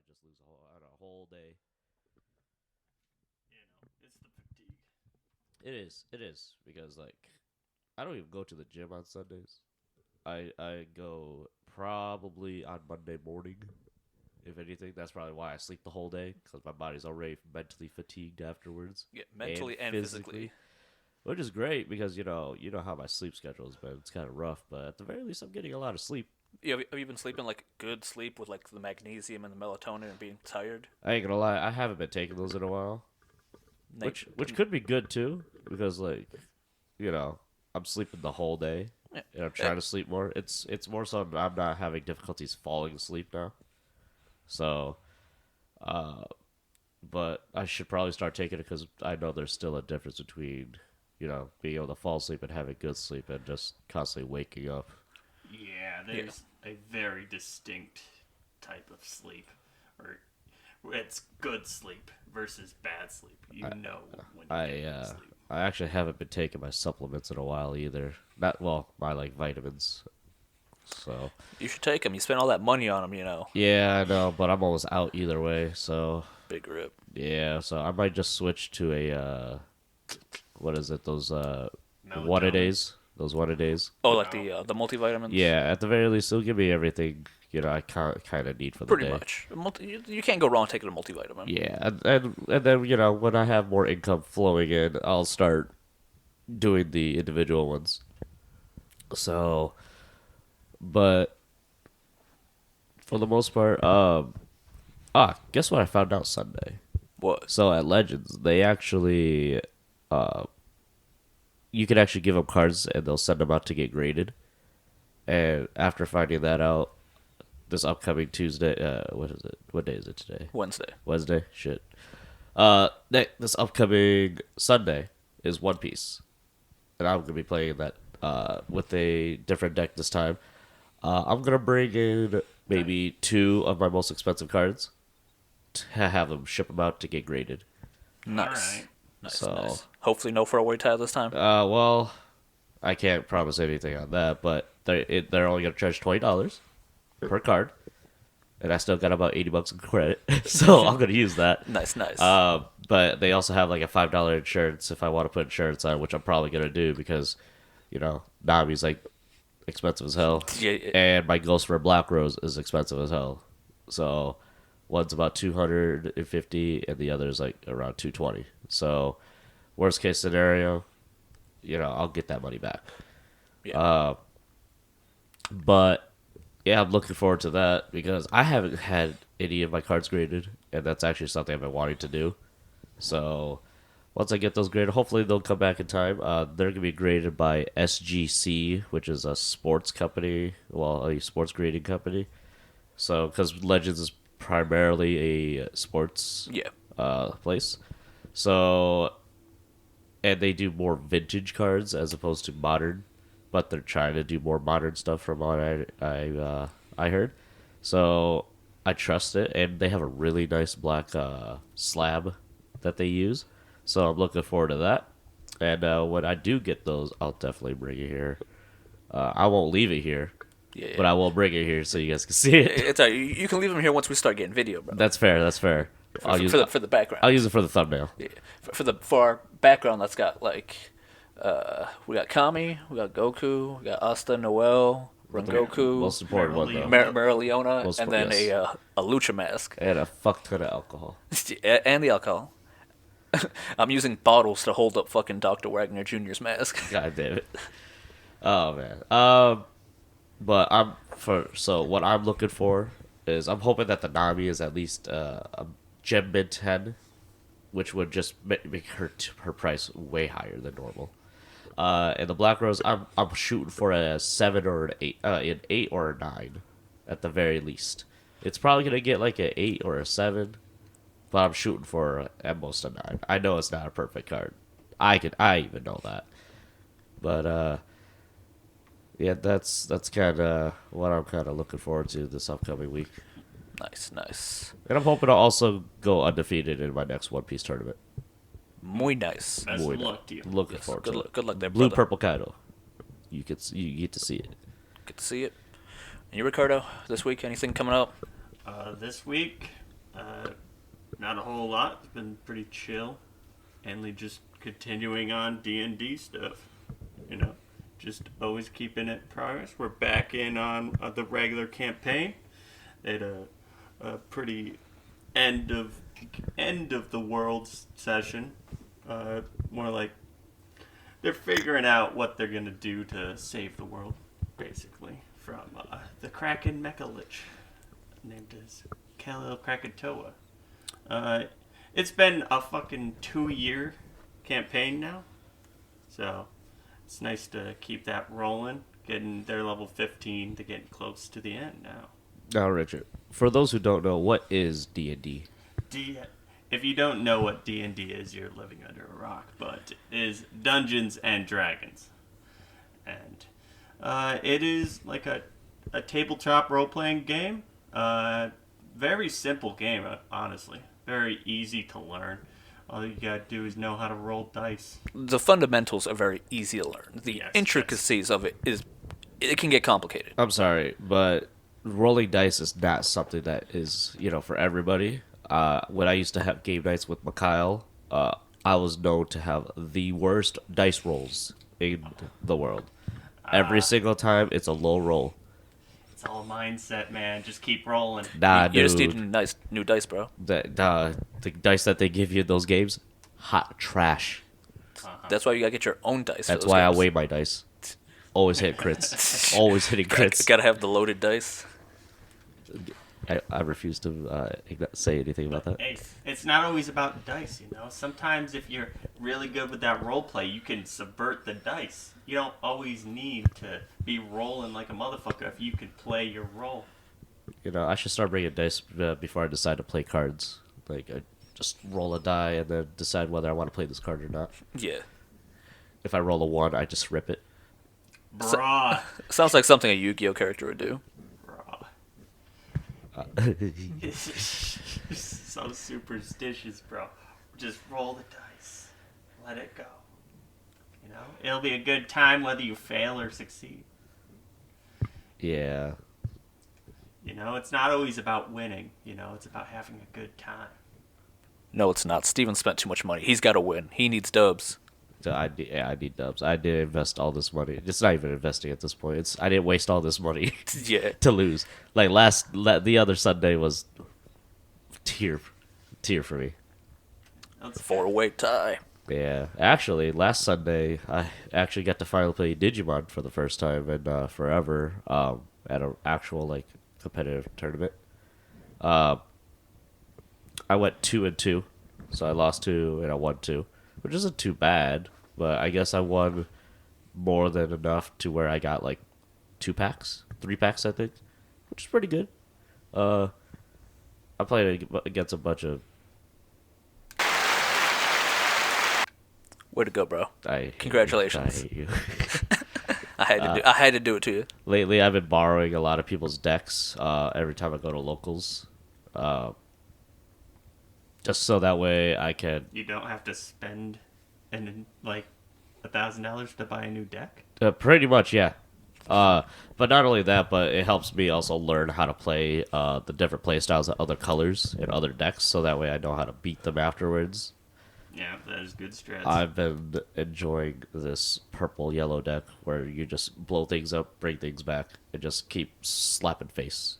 just lose a whole day. It's the fatigue. It is because like I don't even go to the gym on Sundays. I go probably on Monday morning. If anything, that's probably why I sleep the whole day because my body's already mentally fatigued afterwards. Yeah, mentally and physically. Which is great because you know how my sleep schedule has been. It's kind of rough, but at the very least, I'm getting a lot of sleep. Yeah, have you been sleeping like good sleep with like the magnesium and the melatonin and being tired? I ain't gonna lie, I haven't been taking those in a while, which could be good too because like I'm sleeping the whole day Yeah. and I'm trying to sleep more. It's more so I'm not having difficulties falling asleep now. So, uh, but I should probably start taking it because I know there's still a difference between being able to fall asleep and having good sleep and just constantly waking up. Yeah, there's a very distinct type of sleep, or it's good sleep versus bad sleep. When you get good sleep. I actually haven't been taking my supplements in a while either. Not well, my like vitamins. So You should take them. You spend all that money on them. yeah, I know, but I'm almost out either way. So Big rip. yeah, so I might just switch to a what is it? Those Melatonin. one a days. Those one a days. Oh, like the multivitamins. Yeah, at the very least, it'll give me everything I kind of need for the Pretty day. much. You can't go wrong taking a multivitamin. Yeah, and then when I have more income flowing in, I'll start doing the individual ones. So, but for the most part, guess what I found out Sunday? What? So at Legends, they actually, you can actually give them cards and they'll send them out to get graded. And after finding that out, this upcoming Tuesday, what is it? What day is it today? Wednesday. Wednesday? Shit. This upcoming Sunday is One Piece. And I'm going to be playing that with a different deck this time. I'm going to bring in maybe 2 of my most expensive cards to have them ship them out to get graded. Nice. Alright. Nice. Hopefully no throwaway tie this time. Well, I can't promise anything on that, but they're only going to charge $20 per card. And I still got about $80 in credit, so I'm going to use that. Nice. But they also have like a $5 insurance if I want to put insurance on, which I'm probably going to do because, Nami's like expensive as hell. Yeah. And my Ghost for Black Rose is expensive as hell. So one's about $250 and the other's like around $220. So worst case scenario, I'll get that money back. Yeah. But yeah, I'm looking forward to that because I haven't had any of my cards graded, and that's actually something I've been wanting to do. So once I get those graded, hopefully they'll come back in time. They're going to be graded by SGC, which is a sports company, a sports grading company. So, because Legends is primarily a sports place. So, and they do more vintage cards as opposed to modern, but they're trying to do more modern stuff from what I heard. So, I trust it, and they have a really nice black slab that they use. So I'm looking forward to that. And when I do get those, I'll definitely bring it here. I won't leave it here, but I will bring it here so you guys can see it. It's all right. You can leave them here once we start getting video, bro. That's fair. For the background. I'll use it for the thumbnail. Yeah. For our background, that's got like we got Kami, we got Goku, we got Asta, Noel, Rengoku, Most important one, though. Marileona, and then a Lucha mask. And a fuck ton of alcohol. And the alcohol. I'm using bottles to hold up fucking Dr. Wagner Jr.'s mask. God damn it. Oh, man. So what I'm looking for is I'm hoping that the Nami is at least a gem mid 10, which would just make her price way higher than normal. And the Black Rose, I'm shooting for a 7 or an 8 or a 9 at the very least. It's probably gonna get like an 8 or a 7, but I'm shooting for at most a 9. I know it's not a perfect card. I even know that, but yeah, that's kind of what I'm kind of looking forward to this upcoming week. Nice. And I'm hoping to also go undefeated in my next One Piece tournament. Muy nice. Best of luck to you. Looking forward to it. Good luck there, Blue brother. Purple Kaido. You get to see it. Good to see it. And you, Ricardo, this week, anything coming up? This week, Not a whole lot. It's been pretty chill. Mainly just continuing on D&D stuff. You know, just always keeping it in progress. We're back in on the regular campaign. At a pretty end of the world session. More like they're figuring out what they're gonna do to save the world, basically, from the Kraken Mecha Lich, named as Khalil Krakatoa. It's been a fucking 2-year campaign now, so it's nice to keep that rolling. Getting their level 15 to getting close to the end now. Now, Richard, for those who don't know, what is D&D? If you don't know what D&D is, you're living under a rock. But it is Dungeons and Dragons, and it is like a tabletop role-playing game. Very simple game, honestly. Very easy to learn. All you gotta do is know how to roll dice. The fundamentals are very easy to learn. The intricacies of it can get complicated. I'm sorry, but rolling dice is not something that is, for everybody. When I used to have game nights with Mikhail, I was known to have the worst dice rolls in the world. Every single time, it's a low roll. It's all mindset, man. Just keep rolling. Nah, you just need new dice, bro. The dice that they give you in those games, hot trash. That's why you gotta get your own dice. That's for those why games. I weigh my dice. Always hit crits. Always hitting crits. Gotta have the loaded dice. I refuse to say anything about that. Hey, it's not always about dice, Sometimes if you're really good with that role play, you can subvert the dice. You don't always need to be rolling like a motherfucker if you can play your role. I should start bringing dice before I decide to play cards. Like, I just roll a die and then decide whether I want to play this card or not. Yeah. If I roll a 1, I just rip it. Bruh. Sounds like something a Yu-Gi-Oh character would do. So superstitious, bro. Just roll the dice. Let it go. It'll be a good time whether you fail or succeed. Yeah. It's not always about winning. It's about having a good time. No, it's not. Steven spent too much money. He's got to win. He needs dubs. So I need dubs. I did invest all this money. It's not even investing at this point. I didn't waste all this money to lose. Like the other Sunday was tier for me. Four-way tie. Yeah, actually, last Sunday I actually got to finally play Digimon for the first time in forever at an actual competitive tournament. I went 2-2, so I lost 2 and I won 2. Which isn't too bad, but I guess I won more than enough to where I got 3 packs, I think, which is pretty good. I played against a bunch of. Way to go, bro! Congratulations! I hate you. I had to do it to you. Lately, I've been borrowing a lot of people's decks every time I go to locals. Just so that way I can. You don't have to spend $1,000 to buy a new deck. Pretty much, yeah. But not only that, but it helps me also learn how to play the different play styles of other colors and other decks, so that way I know how to beat them afterwards. Yeah, that is good strats. I've been enjoying this purple-yellow deck where you just blow things up, bring things back, and just keep slapping face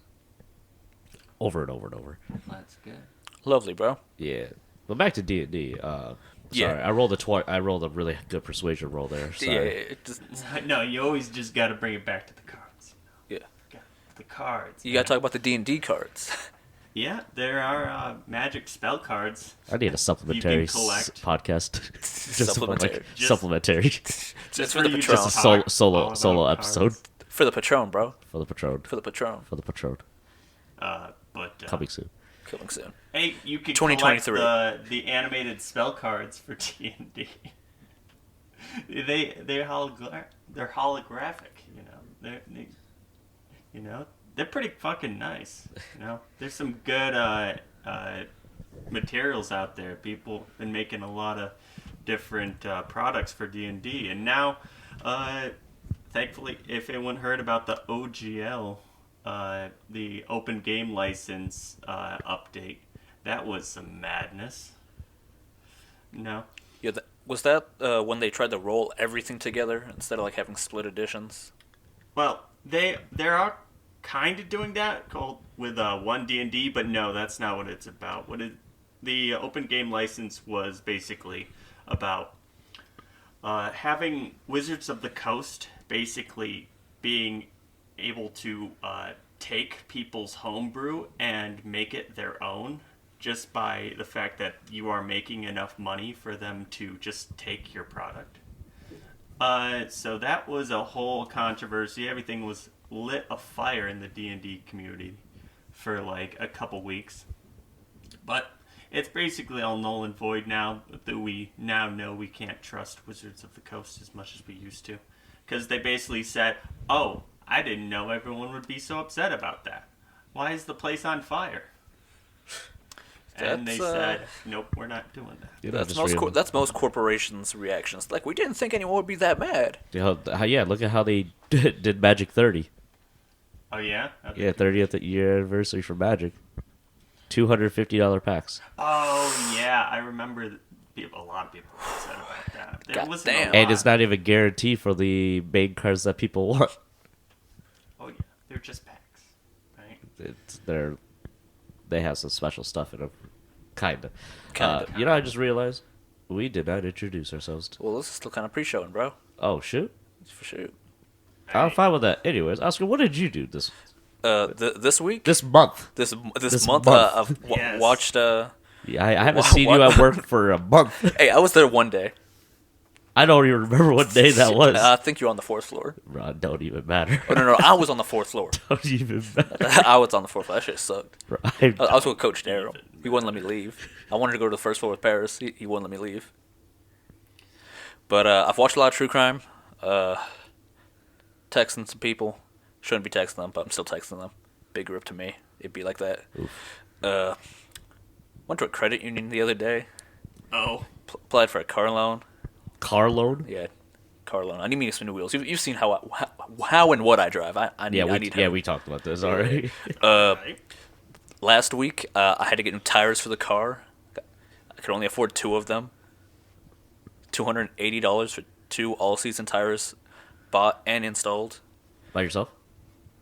over and over and over. That's good. Lovely, bro. Yeah, but back to D&D. Sorry, Yeah. I rolled a really good persuasion roll there. Sorry. Yeah, No, you always just got to bring it back to the cards. yeah. The cards. You gotta talk about the D&D cards. Yeah, there are magic spell cards. I need a supplementary collect. podcast. Just Supplementary. Supplementary. Just for for the you to Patron. Just a talk solo all solo about episode cards. For the Patron, bro. for the Patron. For the Patron. For the Patron. But Coming soon. Coming soon. hey, you can 2023. collect the animated spell cards for D&D. they're holographic. They're pretty fucking nice. There's some good materials out there. People been making a lot of different products for D&D, and now, thankfully, if anyone heard about the OGL, the Open Game License update, That was some madness. No. Yeah, was that when they tried to roll everything together instead of like having split editions? Well, they are kind of doing that called with one D&D, but no, that's not what it's about. The open game license was basically about having Wizards of the Coast basically being able to take people's homebrew and make it their own, just by the fact that you are making enough money for them to just take your product. So that was a whole controversy. Everything was lit afire in the D&D community for like a couple weeks. But it's basically all null and void now that we now know we can't trust Wizards of the Coast as much as we used to. Because they basically said, oh, I didn't know everyone would be so upset about that. Why is the place on fire? And they said, nope, we're not doing that. That's most corporations' reactions. Like, we didn't think anyone would be that mad. Yeah, look at how they did Magic 30. Oh, yeah? Yeah, 30th year anniversary for Magic. $250 packs. Oh, yeah, I remember a lot of people were upset about that. There wasn't a lot. And it's not even guaranteed for the main cards that people want. Oh, yeah, they're just packs, right? They have some special stuff in them. Kinda. Kinda. I just realized we did not introduce ourselves. Well, this is still kind of pre-showing, bro. Oh, shoot. For sure. I'm fine with that. Anyways, Oscar, what did you do this this week? This month? This month? I've watched... Yeah, I haven't seen you at work for a month. Hey, I was there one day. I don't even remember what day that was. I think you're on the 4th floor. Bro, don't even matter. Oh, no, I was on the 4th floor. Don't even matter. I was on the 4th floor. That shit sucked. Bro, I was with Coach Darryl. He wouldn't let me leave. I wanted to go to the first floor with Paris. He wouldn't let me leave. But I've watched a lot of true crime. Texting some people. Shouldn't be texting them, but I'm still texting them. Big rip to me. It'd be like that. Went to a credit union the other day. Oh. Applied for a car loan. Car loan? Yeah, car loan. I need me to spin new wheels. You've seen how and what I drive. I need help. We talked about this already. Last week, I had to get new tires for the car. I could only afford 2 of them. $280 for 2 all-season tires, bought and installed. By yourself?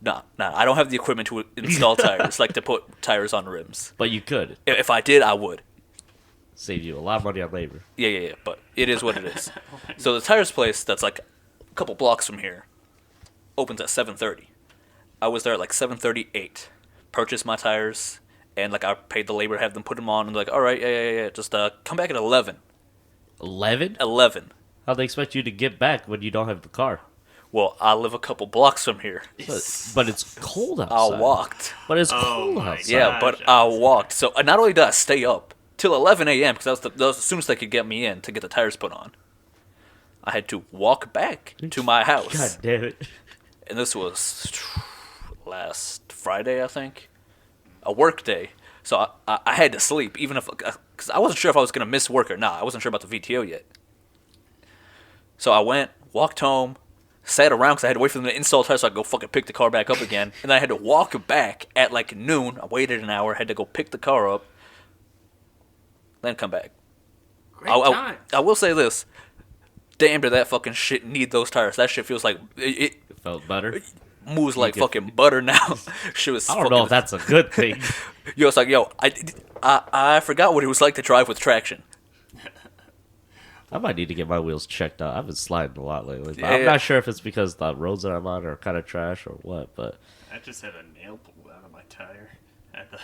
No, I don't have the equipment to install tires, like to put tires on rims. But you could. If I did, I would. Save you a lot of money on labor. Yeah, but it is what it is. So the tires place that's like a couple blocks from here opens at 7:30. I was there at like 7:38. Purchased my tires, and like I paid the labor to have them put them on, and they're like, all right, yeah. Just come back at 11. 11? 11. How'd they expect you to get back when you don't have the car? Well, I live a couple blocks from here. But it's cold outside. I walked. But it's cold outside. Yeah, but I walked. So not only did I stay up till 11 a.m. because that was as soon as they could get me in to get the tires put on, I had to walk back to my house. God damn it. And this was last Friday, I think. A work day. So I had to sleep, even if... Because I wasn't sure if I was going to miss work or not. I wasn't sure about the VTO yet. So I went, walked home, sat around because I had to wait for them to install tires so I could go fucking pick the car back up again. And then I had to walk back at like noon. I waited an hour, had to go pick the car up, then come back. Great times. I will say this. Damn, did that fucking shit need those tires. That shit feels like... It felt better? It moves like fucking butter now. Shit was I don't know if that's a good thing. It's like, I forgot what it was like to drive with traction. I might need to get my wheels checked out. I've been sliding a lot lately. But Yeah. I'm not sure if it's because the roads that I'm on are kind of trash or what, but... I just had a nail pulled out of my tire at the...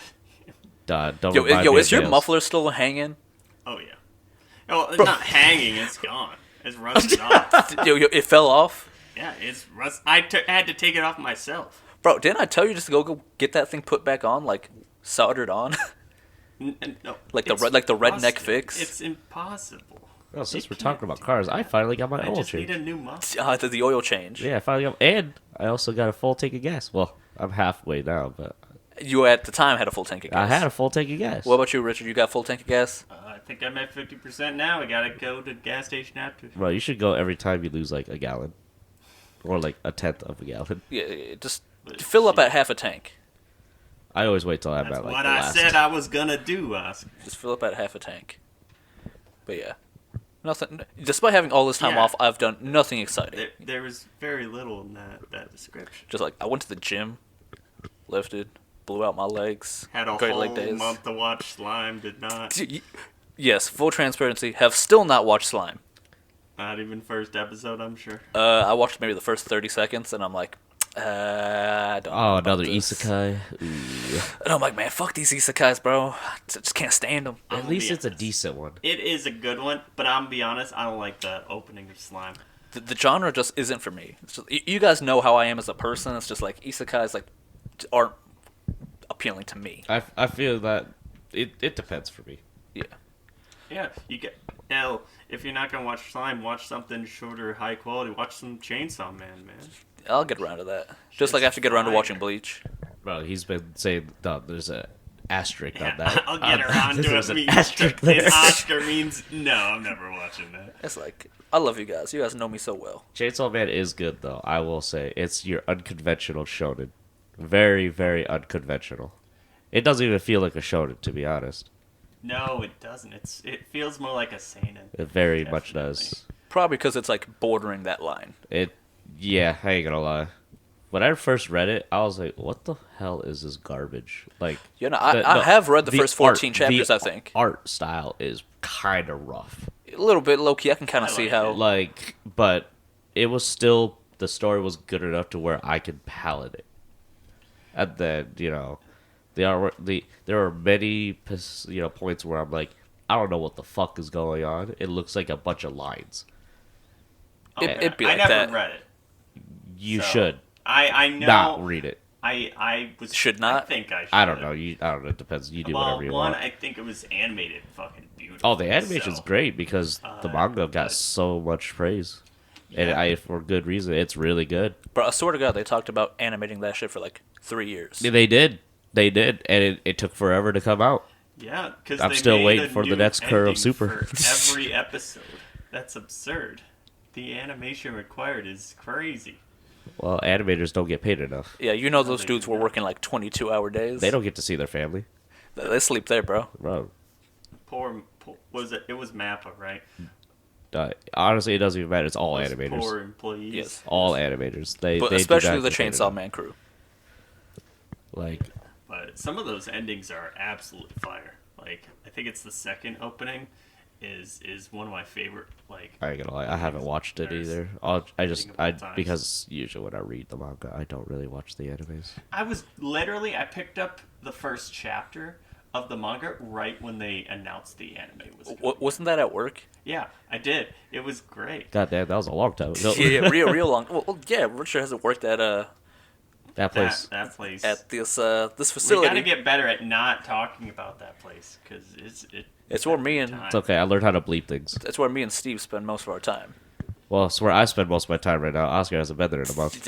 don't remind me is of your nails. muffler still hanging? Oh, yeah. Oh, it's not hanging. It's gone. It's rusted off. It fell off? Yeah, it's rust. I had to take it off myself. Bro, didn't I tell you just to go get that thing put back on, like soldered on? No, like the redneck fix? It's impossible. Well, since we're talking about cars, I finally got my I oil just change. need a new muffler. The oil change. Yeah, I finally got... And I also got a full tank of gas. Well, I'm halfway now, but... You at the time had a full tank of gas. I had a full tank of gas. What about you, Richard? You got a full tank of gas? I think I'm at 50% now. I gotta go to the gas station after. Bro, you should go every time you lose like a gallon. Or like a tenth of a gallon. Yeah, just fill up at half a tank. I always wait till I'm That's at like what the I last. said I was gonna do, Oscar. Just fill up at half a tank. But yeah, nothing. Despite having all this time Yeah. off, I've done nothing exciting. There was very little in that description. Just like I went to the gym, lifted, blew out my legs. Had a great whole leg days. month to watch Slime. Did not. Yes, full transparency. Have still not watched Slime. Not even first episode, I'm sure. I watched maybe the first 30 seconds, and I'm like, I don't know Oh, about another this. isekai. Ooh. And I'm like, man, fuck these isekais, bro. I just can't stand them. I'm At gonna least be it's a honest. decent one. It is a good one, but I'm gonna be honest, I don't like the opening of Slime. The genre just isn't for me. It's just, you guys know how I am as a person. It's just like isekais like aren't appealing to me. I feel that it depends for me. Yeah. Yeah, you get hell. If you're not gonna watch Slime, watch something shorter, high quality. Watch some Chainsaw Man, man. I'll get around to that. Just like I have to get around to fire. watching Bleach. Bro, he's been saying no, there's a asterisk on that. I'll get around to There's it. an asterisk there. And Oscar means no. I'm never watching that. It's like, I love you guys. You guys know me so well. Chainsaw Man is good though. I will say it's your unconventional shonen, very very unconventional. It doesn't even feel like a shonen, to be honest. No, it doesn't. It feels more like a seinen. It very much Definitely. does. Probably because it's like bordering that line. Yeah, I ain't gonna lie. When I first read it, I was like, "What the hell is this garbage?" Like, You know, I have read the first 14 art- chapters, the I think. art style is kind of rough. A little bit low key. I can kind I of see like how. it. Like, but it was still the story was good enough to where I could palate it. And then there are many points where I'm like, I don't know what the fuck is going on. It looks like a bunch of lines. It'd be I like never that. read it. You So, should I know. not read it. I was Should not? I think I should. I don't know. I don't know. It depends. You do Well, whatever you one, want. I think it was animated fucking beautiful. Oh, the animation's so, great because the manga got but- so much praise, and Yeah. for good reason. It's really good. But I swear to God, they talked about animating that shit for like 3 years. They did, and it took forever to come out. Yeah, because I'm still waiting for the next curve of Super. For every episode. That's absurd. The animation required is crazy. Well, animators don't get paid enough. Yeah, you know those they dudes do were not. working like 22-hour days. They don't get to see their family. They sleep there, bro. Bro, Poor was it? It was Mappa, right? honestly, it doesn't even matter. It's all Those animators. Poor employees. Yes. All animators. They But do especially not the get paid Chainsaw enough. Man crew. Like, But some of those endings are absolutely fire. Like I think it's the second opening is one of my favorite. Like I ain't gonna lie, I haven't watched it There's either. Because usually when I read the manga, I don't really watch the animes. I picked up the first chapter of the manga right when they announced the anime was coming. Wasn't that at work? Yeah, I did. It was great. God damn, that was a long time ago. Yeah, real long. Well, yeah, Richard hasn't worked at that place. That place. at this We facility. gotta get better at not talking about that place because It's where me and time. It's okay. I learned how to bleep things. it's where me and Steve spend most of our time. Well, it's where I spend most of my time right now. Oscar hasn't been there in a month.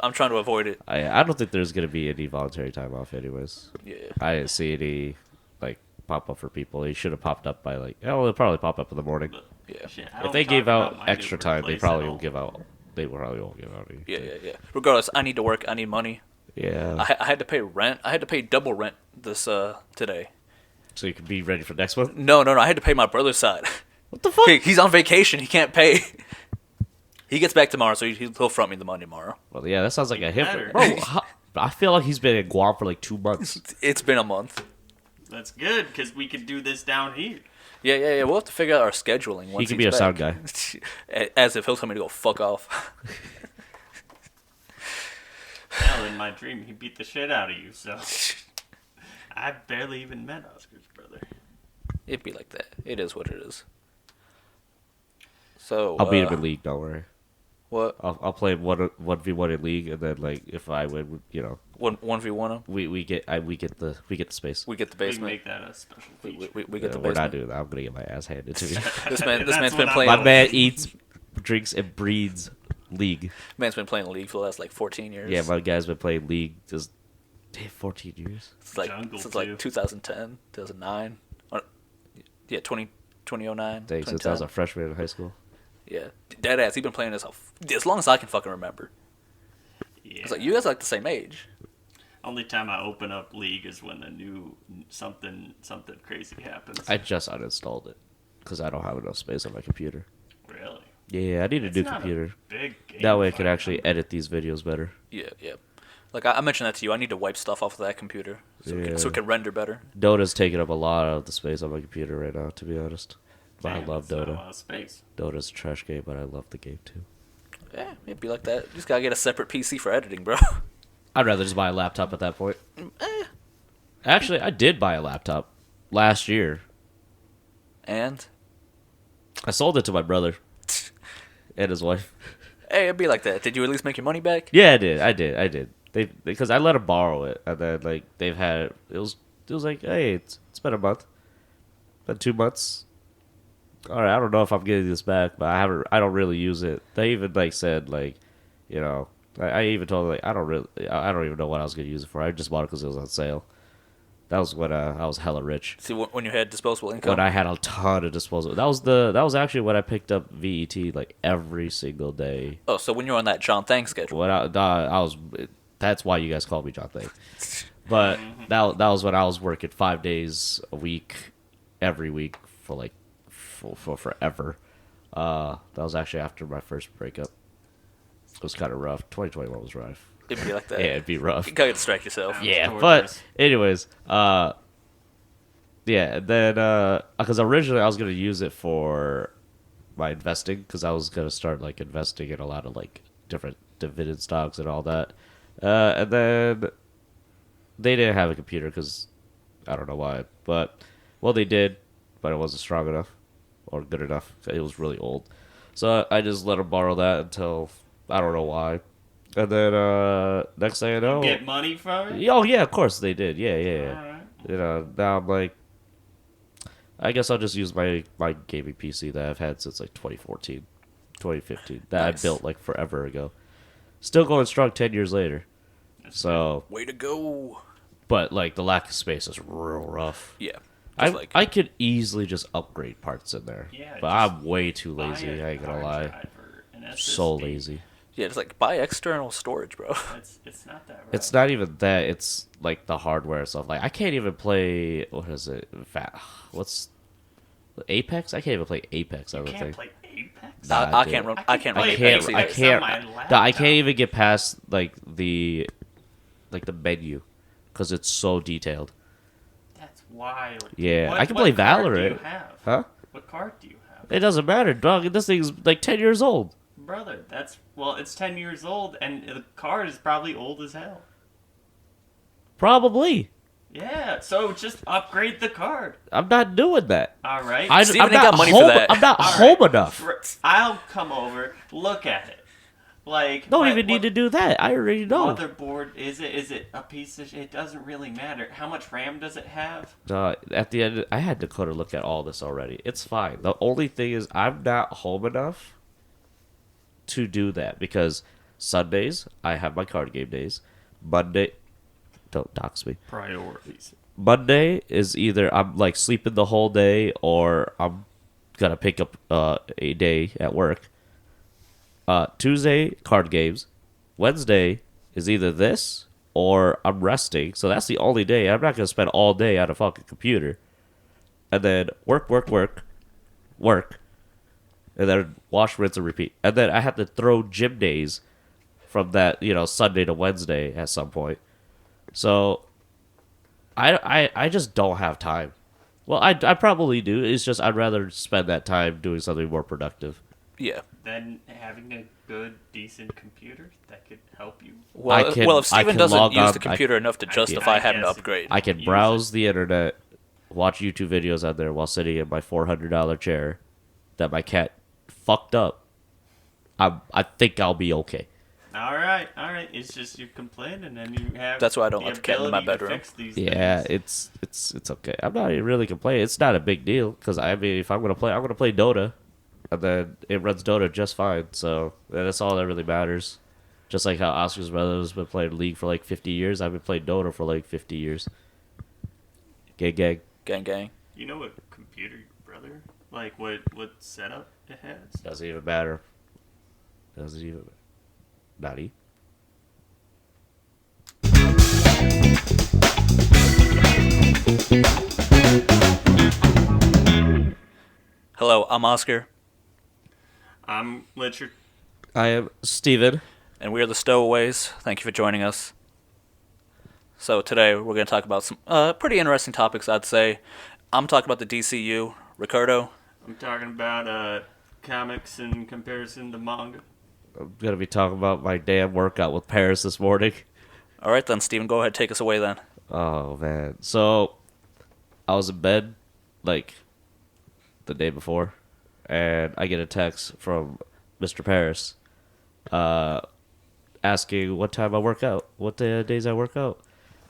I'm trying to avoid it. I don't think there's gonna be any voluntary time off, anyways. Yeah. I didn't see any pop up for people. He should have popped up by it'll probably pop up in the morning. But, Yeah. shit, I If don't they talk gave about out my extra new time, they workplace probably at will all. give out. They probably won't give out any. Yeah. Regardless, I need to work. I need money. Yeah. I had to pay rent. I had to pay double rent this today. So you can be ready for next month. No. I had to pay my brother's side. What the fuck? He's on vacation. He can't pay. He gets back tomorrow, so he'll front me the money tomorrow. Well, yeah, that sounds like a hit. Better. Bro, I feel like he's been in Guam for 2 months. It's been a month. That's good because we could do this down here. Yeah. We'll have to figure out our scheduling once He could he's be a back. sound guy. As if he'll tell me to go fuck off. Hell, in my dream, he beat the shit out of you. So I barely even met Oscar's brother. It'd be like that. It is what it is. So I'll beat him in League. Don't worry. What? I'll play him 1v1 in League, and then if I win, 1v1 him. we get the space. We get the We can basement. make that a special feature. We get the We're not basement. doing that. I'm gonna get my ass handed to me. This That's man's been what playing. My man eats, drinks, and breathes League. Man's been playing League for the last 14 years. Yeah, my guy's been playing League just 14 years. It's like Jungle, since too. 2010, 2009. Yeah, 2009. Dang, since I 2010. was a freshman in high school. Yeah, dead ass. He's been playing this as long as I can fucking remember. Yeah. It's like you guys are like the same age. Only time I open up League is when a new something crazy happens. I just uninstalled it because I don't have enough space on my computer. Really? Yeah, I need a It's new not computer. Big game That way I can fight, actually edit these videos better. Yeah, yeah. Like I mentioned that to you. I need to wipe stuff off of that computer so Yeah. it can render better. Dota's taking up a lot of the space on my computer right now, to be honest. But I Damn, love that's not a Dota. lot of space. Dota's a trash game, but I love the game too. Yeah, it'd be like that. You just gotta get a separate PC for editing, bro. I'd rather just buy a laptop at that point. Actually, I did buy a laptop last year. And I sold it to my brother and his wife. hey, it'd be like that. Did you at least make your money back? Yeah, I did. Because I let them borrow it, and then like they've had it was like, hey, it's been a month, been 2 months. All right, I don't know if I'm getting this back, but I don't really use it. They even like said like, you know, I even told them like I don't even know what I was gonna use it for. I just bought it because it was on sale. That was when I was hella rich. See, when you had disposable income. When I had a ton of disposable. That was actually when I picked up VET like every single day. Oh, so when you're on that John Thang schedule. When I was. That's why you guys call me John Thang. But that was when I was working 5 days a week, every week for like for forever. That was actually after my first breakup. It was kind of rough. 2021 was rough. It'd be like that. Yeah, it'd be rough. You gotta distract yourself. Yeah, Torturous. but anyways, yeah, then because originally I was gonna use it for my investing because I was gonna start like investing in a lot of like different dividend stocks and all that, and then they didn't have a computer because I don't know why, but well they did, but it wasn't strong enough or good enough. It was really old, so I just let them borrow that until I don't know why. And then next thing I know, Get money from it? oh yeah, of course they did. Yeah. Alright. You know, now I'm like, I guess I'll just use my gaming PC that I've had since like 2014, 2015. That Nice. I built like forever ago. Still going strong 10 years later. So, Way to go. but like the lack of space is real rough. Yeah. I Just like I could easily just upgrade parts in there. Yeah, but just I'm way too Buy lazy. a I ain't gonna hard lie. drive or an So SSD. lazy. yeah, just like buy external storage, bro. It's not that rough. It's not even that. It's like the hardware stuff. Like I can't even play. What is it? What's Apex? I can't even play Apex. I You don't can't think. play Apex? Nah, I dude. can't run. I I can can't play run I Apex can't. either. I Apex can't. on my Nah, I laptop. can't even get past like the menu because it's so detailed. That's wild. Yeah, What- I can what play card do you Valorant. have? Huh? What card do you have? It doesn't matter, dog. This thing's like 10 years old. Brother, it's 10 years old, and the card is probably old as hell. Probably. Yeah, so just upgrade the card. I'm not doing that. All right. Steven I'm ain't not got money for home. that. I'm not All home right. enough. I'll come over, look at it. Like Don't what- even need to do that. I already know. Motherboard is it? Is it a piece of? It doesn't really matter. How much RAM does it have? At the end, I had Dakota look at all this already. It's fine. The only thing is, I'm not home enough to do that because Sundays I have my card game days. Monday, don't dox me. Priorities. Monday is either I'm like sleeping the whole day or I'm gonna pick up a day at work. Tuesday, card games. Wednesday is either this or I'm resting. So that's the only day. I'm not going to spend all day on a fucking computer. And then work. And then wash, rinse, and repeat. And then I have to throw gym days from that, Sunday to Wednesday at some point. So I just don't have time. Well, I probably do. It's just I'd rather spend that time doing something more productive. Yeah. Then having a good, decent computer that could help you. Well, can- well, if I Steven can doesn't log use on- the computer enough to justify I having to guess upgrade. I can Use browse the internet, watch YouTube videos on there while sitting in my $400 chair that my cat fucked up. I think I'll be okay. All right. It's just you're complaining, and you have. That's why I don't the let the cat in my ability to bedroom. fix these Yeah, things. it's okay. I'm not even really complaining. It's not a big deal because I mean, if I'm gonna play, I'm gonna play Dota, and then it runs Dota just fine. So that's all that really matters. Just like how Oscar's brother has been playing League for like 50 years, I've been playing Dota for like 50 years. Gang. Gang. You know what computer your brother like? What setup it has? Doesn't even matter. Not even. Hello, I'm Oscar, I'm Lichard. I am Steven. and we are the Stowaways. Thank you for joining us. So today we're going to talk about some pretty interesting topics, I'd say. I'm talking about the DCU. Ricardo? I'm talking about comics in comparison to manga. I'm going to be talking about my damn workout with Paris this morning. All right then, Steven, go ahead, take us away then. Oh, man. So, I was in bed, like, the day before, and I get a text from Mr. Paris asking what time I work out, what days I work out.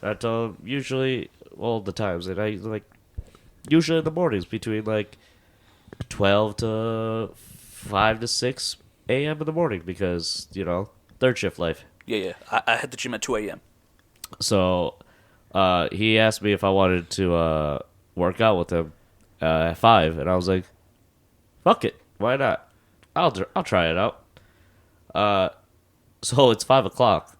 And I told him usually all the times, and I, like, usually in the mornings between, like, 12 to 5 to 6 a.m. in the morning because, you know, third shift life. Yeah. I hit the gym at 2 a.m. So he asked me if I wanted to work out with him at 5, and I was like, fuck it, why not? I'll try it out. So it's 5 o'clock.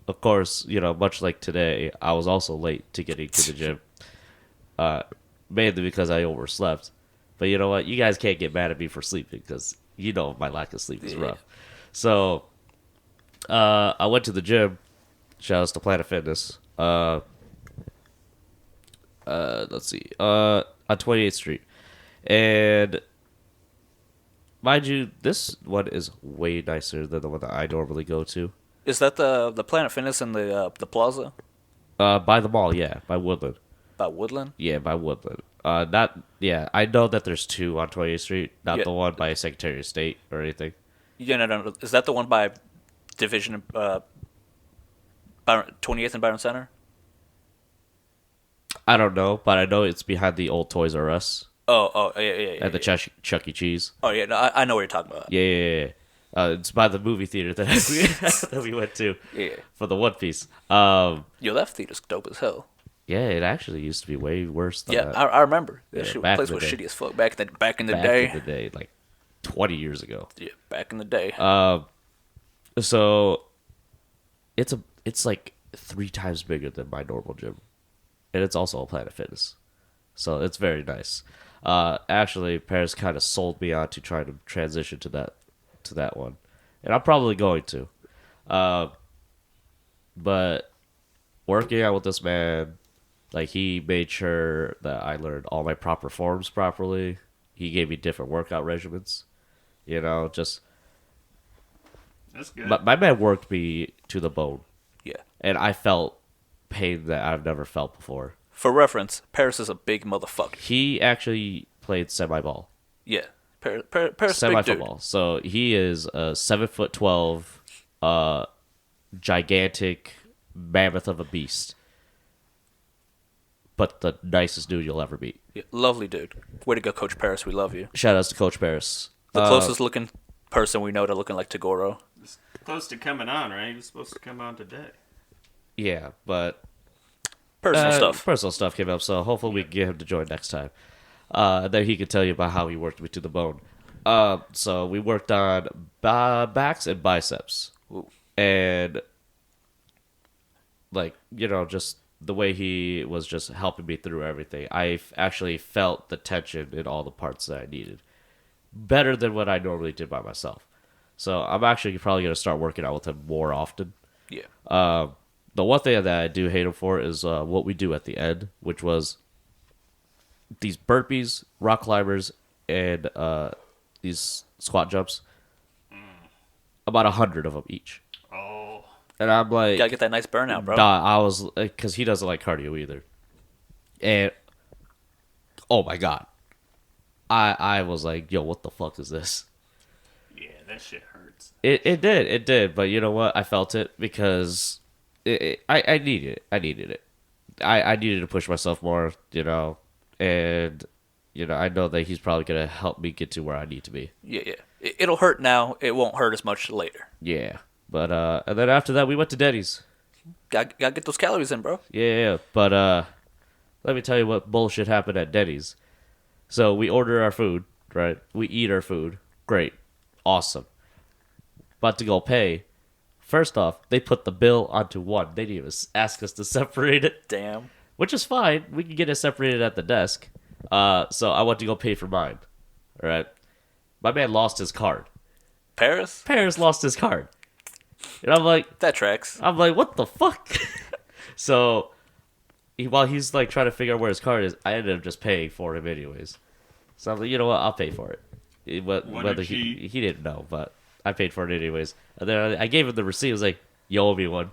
Of course, you know, much like today, I was also late to getting to the gym, mainly because I overslept. But you know what? You guys can't get mad at me for sleeping because you know my lack of sleep is rough. So I went to the gym. Shout outs to Planet Fitness. Let's see. On 28th Street. And mind you, this one is way nicer than the one that I normally go to. Is that the Planet Fitness in the plaza? By the mall, yeah. By Woodland. By Woodland? Yeah, by Woodland. I know that there's two on 28th Street, not the one by Secretary of State or anything. Yeah, no. Is that the one by Division, 28th and Byron Center? I don't know, but I know it's behind the old Toys R Us. Oh, yeah. At the Chuck E. Cheese. Oh, yeah, no, I know what you're talking about. Yeah. It's by the movie theater that we went to. Yeah. For the One Piece. Yo, that theater's dope as hell. Yeah, it actually used to be way worse than that. I remember. Yeah, That back place in was the day. shitty as fuck. Back in the Back day. in the day, like 20 years ago. Yeah, back in the day. So it's like 3 times bigger than my normal gym. And it's also a Planet Fitness. So it's very nice. Actually, Paris kind of sold me on to try to transition to that one. And I'm probably going to. But working out with this man, like, he made sure that I learned all my proper forms properly. He gave me different workout regimens. You know, just... That's good. My man worked me to the bone. Yeah. And I felt pain that I've never felt before. For reference, Paris is a big motherfucker. He actually played semi-ball. Yeah. Paris is a big dude. Semi-football. So he is a 7'12", gigantic mammoth of a beast. But the nicest dude you'll ever meet. Yeah, lovely dude. Way to go, Coach Paris. We love you. Shout outs to Coach Paris. The closest looking person we know to looking like Tagoro. It's close to coming on, right? He was supposed to come on today. Yeah, but... Personal stuff. Personal stuff came up, so hopefully we can get him to join next time. Then he could tell you about how he worked me to the bone. So we worked on backs and biceps. Ooh. And, like, you know, just the way he was just helping me through everything. I actually felt the tension in all the parts that I needed. Better than what I normally did by myself. So I'm actually probably going to start working out with him more often. Yeah. The one thing that I do hate him for is what we do at the end, which was these burpees, rock climbers, and these squat jumps. About 100 of them each. Oh. And I'm like... Gotta get that nice burnout, bro. I was... Because he doesn't like cardio either. And... Oh, my God. I was like, yo, what the fuck is this? Yeah, that shit hurts. It did. But you know what? I felt it because... I needed it. I needed it. I needed to push myself more, you know, and, you know, I know that he's probably going to help me get to where I need to be. Yeah. It'll hurt now. It won't hurt as much later. Yeah. But, and then after that, we went to Denny's. Gotta get those calories in, bro. Yeah. But, let me tell you what bullshit happened at Denny's. So we order our food, right? We eat our food. Great. Awesome. About to go pay. First off, they put the bill onto one. They didn't even ask us to separate it, Damn. which is fine. We can get it separated at the desk. So I went to go pay for mine. All right. My man lost his card. Paris? Paris lost his card. And I'm like, That tracks. what the fuck? So, while he's like trying to figure out where his card is, I ended up just paying for him anyways. So I'm like, you know what? I'll pay for it. Whether he didn't know, but I paid for it anyways. And then I gave him the receipt. I was like, you owe me one.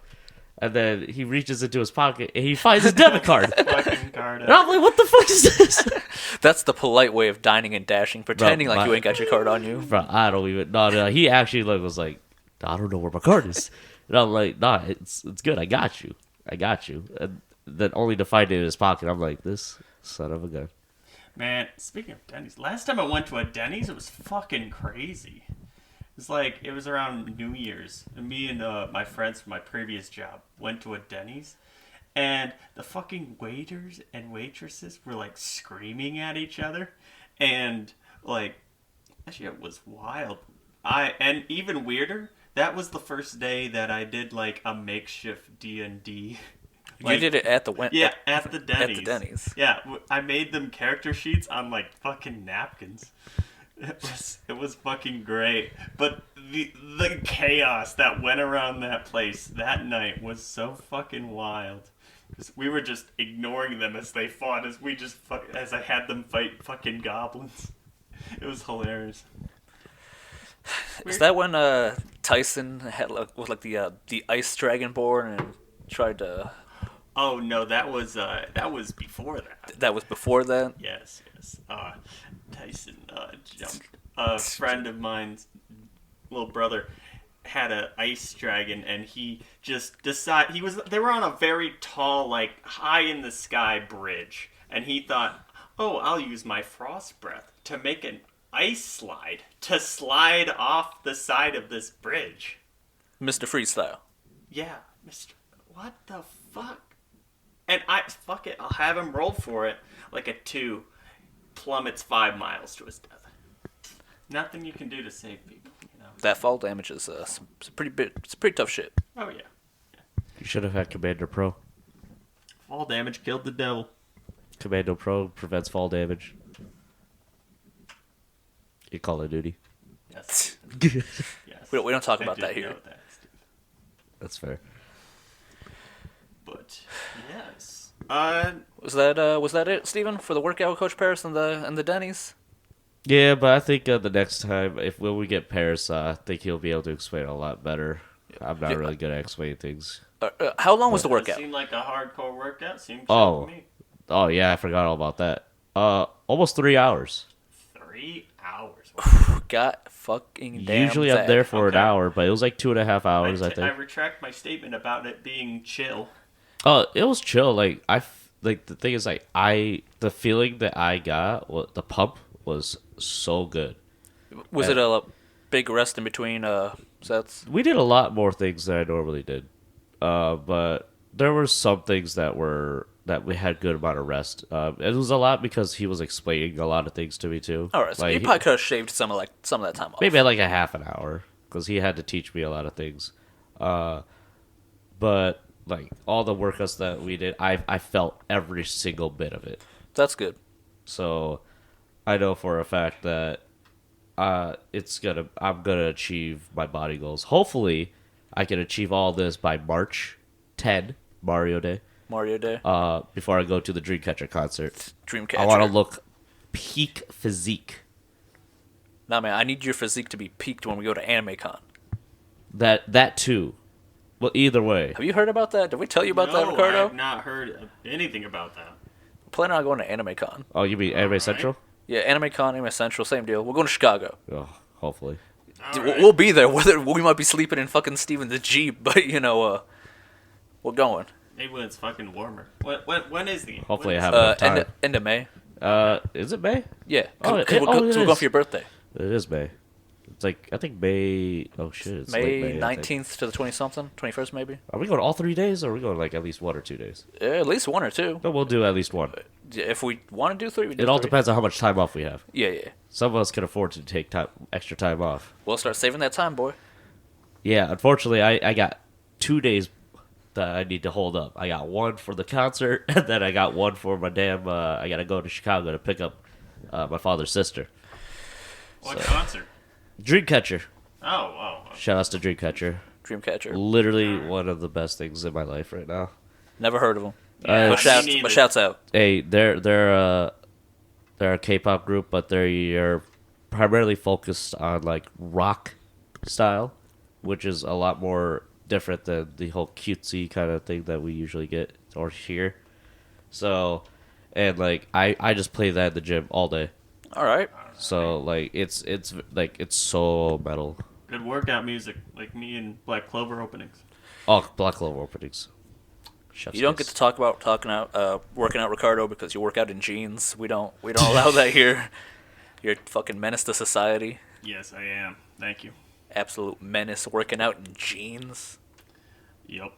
And then he reaches into his pocket and he finds his debit card. Fucking card. And I'm like, what the fuck is this? That's the polite way of dining and dashing, pretending like you ain't got your card on you. Bro, I don't even. No. He actually was like, I don't know where my card is. And I'm like, nah, it's good. I got you. And then only to find it in his pocket. I'm like, this son of a gun. Man, speaking of Denny's, last time I went to a Denny's, it was fucking crazy. It was around New Year's. And me and my friends from my previous job went to a Denny's. And the fucking waiters and waitresses were, like, screaming at each other. And, like, that shit was wild. And even weirder, that was the first day that I did, like, a makeshift D&D. You did it at the at the Denny's. At the Denny's. Yeah, I made them character sheets on, like, fucking napkins. It was fucking great. But the chaos that went around that place that night was so fucking wild. We were just ignoring them as they fought, as I had them fight fucking goblins. It was hilarious. Is that when Tyson had the ice dragonborn and tried to? Oh no, that was before that. That was before that. Yes. Tyson jumped. A friend of mine's little brother had an ice dragon, and he just decided they were on a very tall, like, high in the sky bridge, and he thought, oh, I'll use my frost breath to make an ice slide to slide off the side of this bridge. Mr. Freestyle. Yeah, what the fuck? And fuck it, I'll have him roll for it. Like a 2 plummets 5 miles to his death. Nothing you can do to save people, you know. That fall damage is it's pretty tough shit. Oh yeah. You should have had Commando Pro. Fall damage killed the devil. Commando Pro prevents fall damage. You Call of Duty. Yes. Yes. Yes. We don't talk about I did that here. know that, Steve. That's fair. But yes. Was that it, Steven, for the workout Coach Paris and the Denny's? Yeah, but I think the next time, when we get Paris, I think he'll be able to explain a lot better. I'm not really good at explaining things. How long was the It workout? seemed like a hardcore workout. Seemed chill to me. Oh yeah, I forgot all about that. Almost 3 hours. 3 hours. God fucking damn. Usually I'm that. there for an Okay. hour, but it was like 2.5 hours, I I think. retract my statement about it being chill. Oh, it was chill. Like the thing is, like the feeling that I got, the pump was so good. Was it a big rest in between sets? We did a lot more things than I normally did, but there were some things that we had good amount of rest. It was a lot because he was explaining a lot of things to me too. All right, so like, you probably could have shaved some of that time off. maybe like a half an hour because he had to teach me a lot of things. But like all the workouts that we did, I felt every single bit of it. That's good. So I know for a fact that I'm gonna achieve my body goals. Hopefully, I can achieve all this by March 10, Mario Day. Mario Day. Before I go to the Dreamcatcher concert. Dreamcatcher. I want to look peak physique. Nah, man, I need your physique to be peaked when we go to AnimeCon. That too. Well, either way. Have you heard about that? Did we tell you about that, I Ricardo? have not heard anything about that. Planning on going to AnimeCon. Oh, you mean Anime Alright. Central? Yeah, AnimeCon, Anime Central, same deal. We're going to Chicago. Oh, hopefully. Dude, Alright. we'll be there. Whether we might be sleeping in fucking Steven's Jeep, but we're going. Maybe when it's fucking warmer. When is the? Hopefully when I is have enough End time. End of May. Is it May? Yeah, Oh, because we're it going is. for your birthday. It is May. It's like, I think May... Oh, shit. It's May late May, I think. 19th to the 20-something, 21st maybe. Are we going all 3 days, or are we going like at least 1 or 2 days? Yeah, at least 1 or 2. No, we'll do at least 1. Yeah, if we want to do 3, we do It all 3. depends on how much time off we have. Yeah. Some of us can afford to take extra time off. We'll start saving that time, boy. Yeah, unfortunately, I got 2 days that I need to hold up. I got one for the concert, and then I got one for my damn. I got to go to Chicago to pick up my father's sister. What concert? Dreamcatcher. Oh. Shout outs to Dreamcatcher. Dreamcatcher. Literally one of the best things in my life right now. Never heard of them. Yeah, But shouts out. Hey, they're a K-pop group, but they're primarily focused on like rock style, which is a lot more different than the whole cutesy kind of thing that we usually get or hear. So, and like I just play that in the gym all day. All right. So like it's so metal. Good workout music, like me and Black Clover openings. Oh, Black Clover openings. Chef's You don't kiss. get to talk about working out, Ricardo, because you work out in jeans. We don't allow that here. You're a fucking menace to society. Yes, I am. Thank you. Absolute menace working out in jeans. Yep.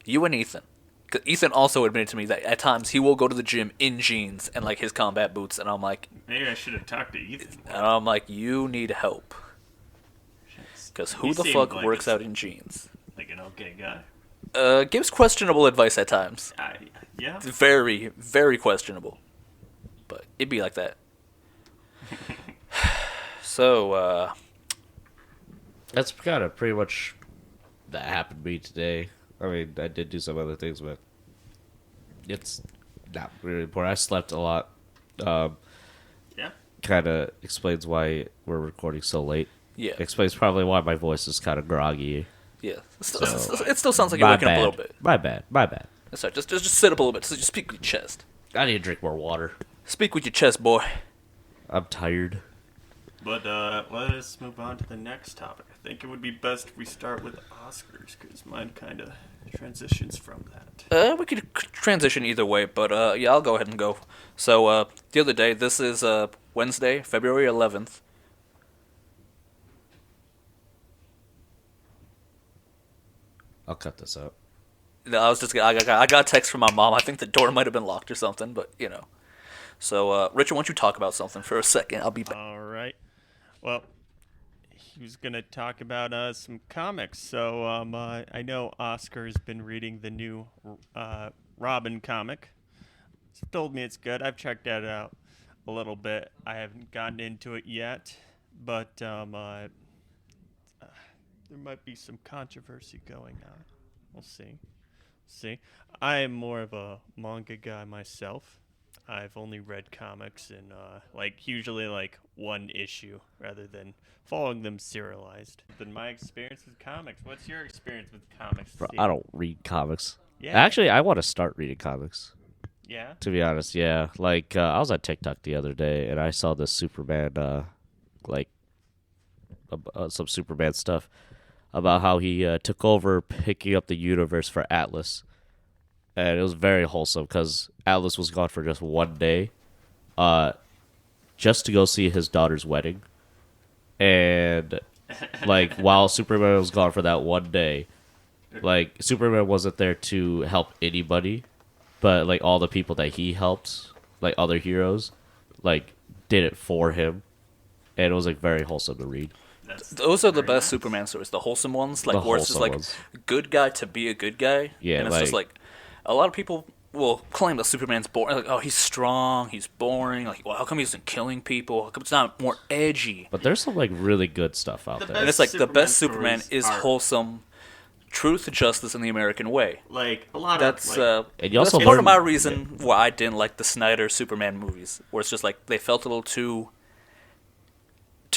You and Ethan. 'Cause Ethan also admitted to me that at times he will go to the gym in jeans and like his combat boots, and I'm like, Maybe I should have talked to Ethan. you need help. Because who He the seemed fuck like works a- out in jeans? Like an okay guy. Gives questionable advice at times. Yeah. Very, very questionable. But it'd be like that. So, That's kind of pretty much that happened to me today. I mean, I did do some other things, but it's not really important. I slept a lot. Yeah. Kind of explains why we're recording so late. yeah. Explains probably why my voice is kind of groggy. Yeah. It still sounds like you're waking up a little bit. My bad. That's right. Just sit up a little bit. Just speak with your chest. I need to drink more water. Speak with your chest, boy. I'm tired. But let us move on to the next topic. I think it would be best if we start with Oscars, because mine kind of transitions from that. We could transition either way, but yeah, I'll go ahead and go. So, the other day, this is Wednesday, February 11th. I'll cut this out. No, I got a text from my mom. I think the door might have been locked or something, but you know. So, Richard, why don't you talk about something for a second? I'll be back. All right. Well, he was going to talk about some comics. So I know Oscar's been reading the new Robin comic. He's told me it's good. I've checked that out a little bit. I haven't gotten into it yet, but there might be some controversy going on. We'll see. I am more of a manga guy myself. I've only read comics in usually one issue rather than following them serialized. Than my experience with comics. What's your experience with comics? Bro, Steve? I don't read comics. Yeah. Actually, I want to start reading comics. Yeah. To be honest, yeah. Like I was on TikTok the other day and I saw this Superman, some Superman stuff about how he took over picking up the universe for Atlas. And it was very wholesome because Atlas was gone for just one day, just to go see his daughter's wedding. And like while Superman was gone for that one day, like Superman wasn't there to help anybody, but like all the people that he helped, like other heroes, like did it for him, and it was like very wholesome to read. Those are the very best nice. Superman stories, the wholesome ones, like The where it's just wholesome like ones. good guy to be a good guy. Yeah, and it's just like a lot of people will claim that Superman's boring. Like, oh, he's strong, he's boring. Like, well, how come he isn't killing people? How come it's not more edgy? But there's some like really good stuff out The there. And it's like the best Superman Superman stories is are- wholesome, truth, justice in the American way. Like a lot That's of And you also that's part learn- of my reason why I didn't like the Snyder Superman movies, where it's just like they felt a little too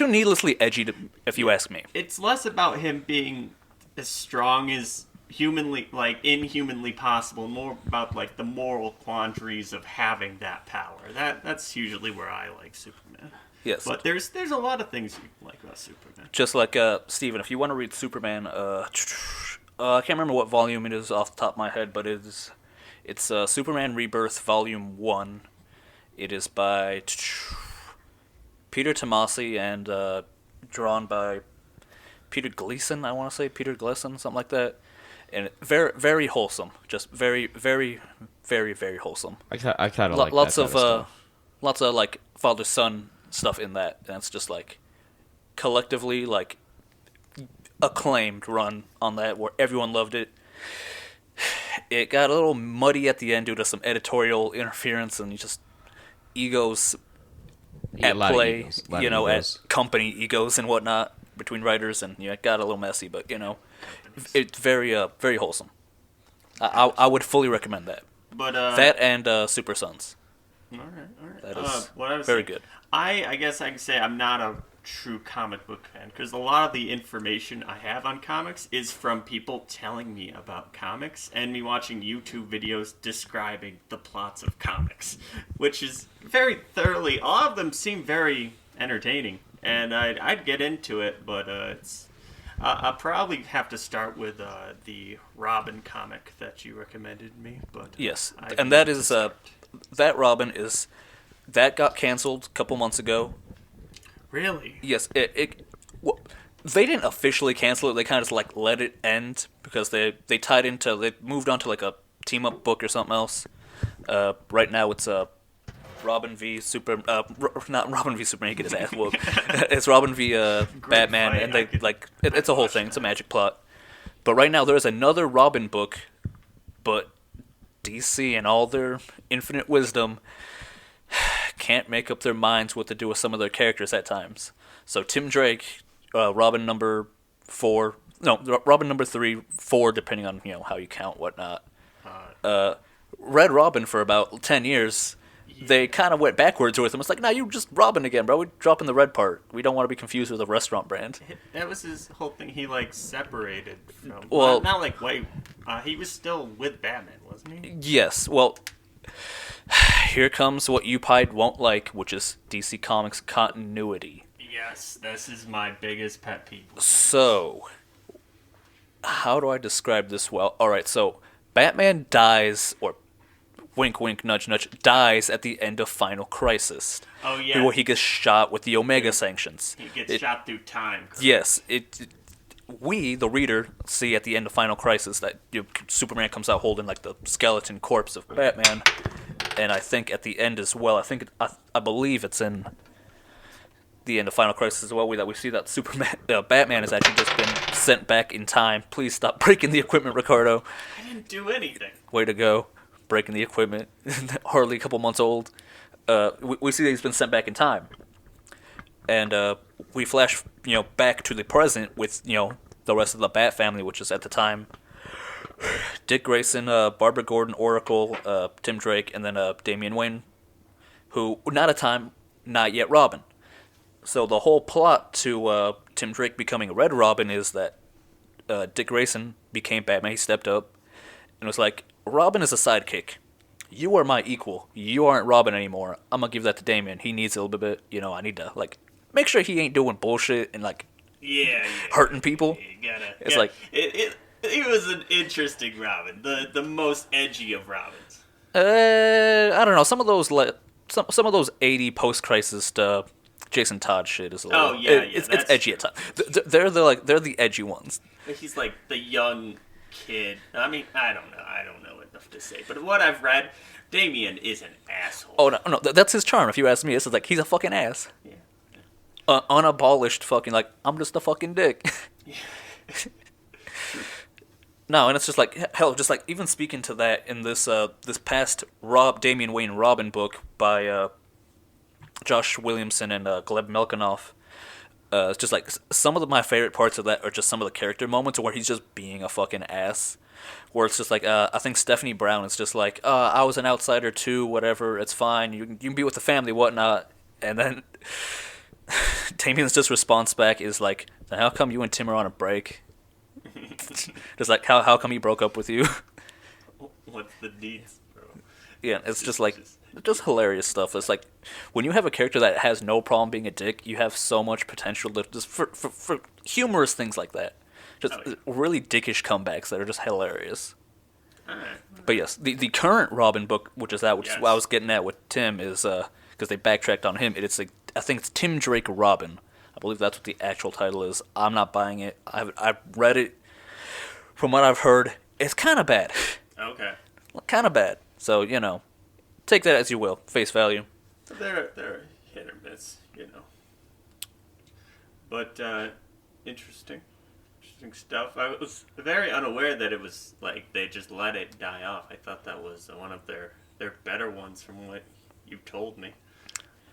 needlessly edgy, if you ask me. it's less about him being as strong as inhumanly possible, more about like the moral quandaries of having that power. That's usually where I like Superman. Yes, But there's a lot of things you like about Superman. just like Steven, if you want to read Superman, I can't remember what volume it is off the top of my head, but it's Superman Rebirth Volume 1. It is by Peter Tomasi and drawn by Peter Gleason, I want to say. Peter Gleason, something like that. And very, very wholesome. Just very, very, very, very wholesome. I kind of like Lots that of kind of stuff. lots of like father-son stuff in that. And it's just like collectively like acclaimed run on that where everyone loved it. It got a little muddy at the end due to some editorial interference and just egos Yeah, a at lot of play, egos, a lot of at egos. company egos and whatnot between writers, and it got a little messy, but it's very wholesome. I would fully recommend that. But That and Super Sons. all right. That is what I was very saying, good. I guess I can say I'm not a true comic book fan because a lot of the information I have on comics is from people telling me about comics and me watching YouTube videos describing the plots of comics, which is very thoroughly. All of them seem very entertaining, and I'd get into it, but it's. I'll probably have to start with the Robin comic that you recommended me, but Yes, I and need that to is start. that Robin is that got canceled a couple months ago. Really? Yes, well, they didn't officially cancel it. They kind of just like let it end because they moved on to like a team up book or something else. Right now it's Robin v Super not Robin v Superman, he get his ass whooped. It's Robin v Batman, fight. and they I could- it's a whole watch thing. It's a that. magic plot. But right now there's another Robin book, but DC and all their infinite wisdom can't make up their minds what to do with some of their characters at times. So Tim Drake, Robin number 4, no, Robin number 3, 4, depending on how you count whatnot. Red Robin for about 10 years. They kind of went backwards with him. It's like, no, you just Robin again, bro. We're dropping the red part. We don't want to be confused with a restaurant brand. That was his whole thing. He like separated from. Well- not like wait. He was still with Batman, wasn't he? Yes, well, here comes what you Pied won't like, which is DC Comics continuity. Yes, this is my biggest pet peeve. So, how do I describe this well? Alright, so Batman dies, or wink wink nudge nudge, dies at the end of Final Crisis. Oh yeah. Where he gets shot with the Omega sanctions. He gets shot through time. Yes, we, the reader, see at the end of Final Crisis that Superman comes out holding like the skeleton corpse of Batman, and I think at the end as well, I believe it's in the end of Final Crisis as well, that we see that Batman has actually just been sent back in time. Please stop breaking the equipment, Ricardo. I didn't do anything. Way to go, breaking the equipment. Hardly a couple months old. We see that he's been sent back in time, and we flash back to the present with the rest of the Bat family, which is at the time Dick Grayson, Barbara Gordon, Oracle, Tim Drake, and then Damian Wayne, who not yet Robin. So the whole plot to Tim Drake becoming Red Robin is that Dick Grayson became Batman. He stepped up and was like, Robin is a sidekick. You are my equal. You aren't Robin anymore. I'm gonna give that to Damian. He needs a little bit. I need to make sure he ain't doing bullshit and Yeah. hurting people. You gotta. It's yeah, like- it was an interesting Robin, the most edgy of Robins. I don't know. Some of those some of those 80 post-crisis Jason Todd shit is a little. Oh, yeah, it's that's edgy at times. They're the edgy ones. He's like the young kid. I mean, I don't know enough to say, but what I've read, Damian is an asshole. Oh no, that's his charm. If you ask me, it's like he's a fucking ass. Yeah. Unabolished fucking I'm just a fucking dick. No, and it's just hell, just even speaking to that in this this past Damian Wayne Robin book by Josh Williamson and Gleb Melkinoff. It's just some of my favorite parts of that are just some of the character moments where he's just being a fucking ass. Where it's just I think Stephanie Brown is just I was an outsider too, whatever, it's fine, you can be with the family, whatnot. And then Damian's just response back is then how come you and Tim are on a break? Just how come he broke up with you? What's the deeds, bro? Yeah, it's just hilarious stuff. It's when you have a character that has no problem being a dick, you have so much potential just for humorous things like that. Just really dickish comebacks that are just hilarious. Alright. But yes, the current Robin book, which is what I was getting at with Tim, is because they backtracked on him. I think it's Tim Drake Robin. I believe that's what the actual title is. I'm not buying it. I've read it. From what I've heard, it's kind of bad. Okay. Kind of bad. So take that as you will, face value. They're hit or miss, But interesting. interesting stuff. I was very unaware that it was like they just let it die off. I thought that was one of their better ones from what you told me.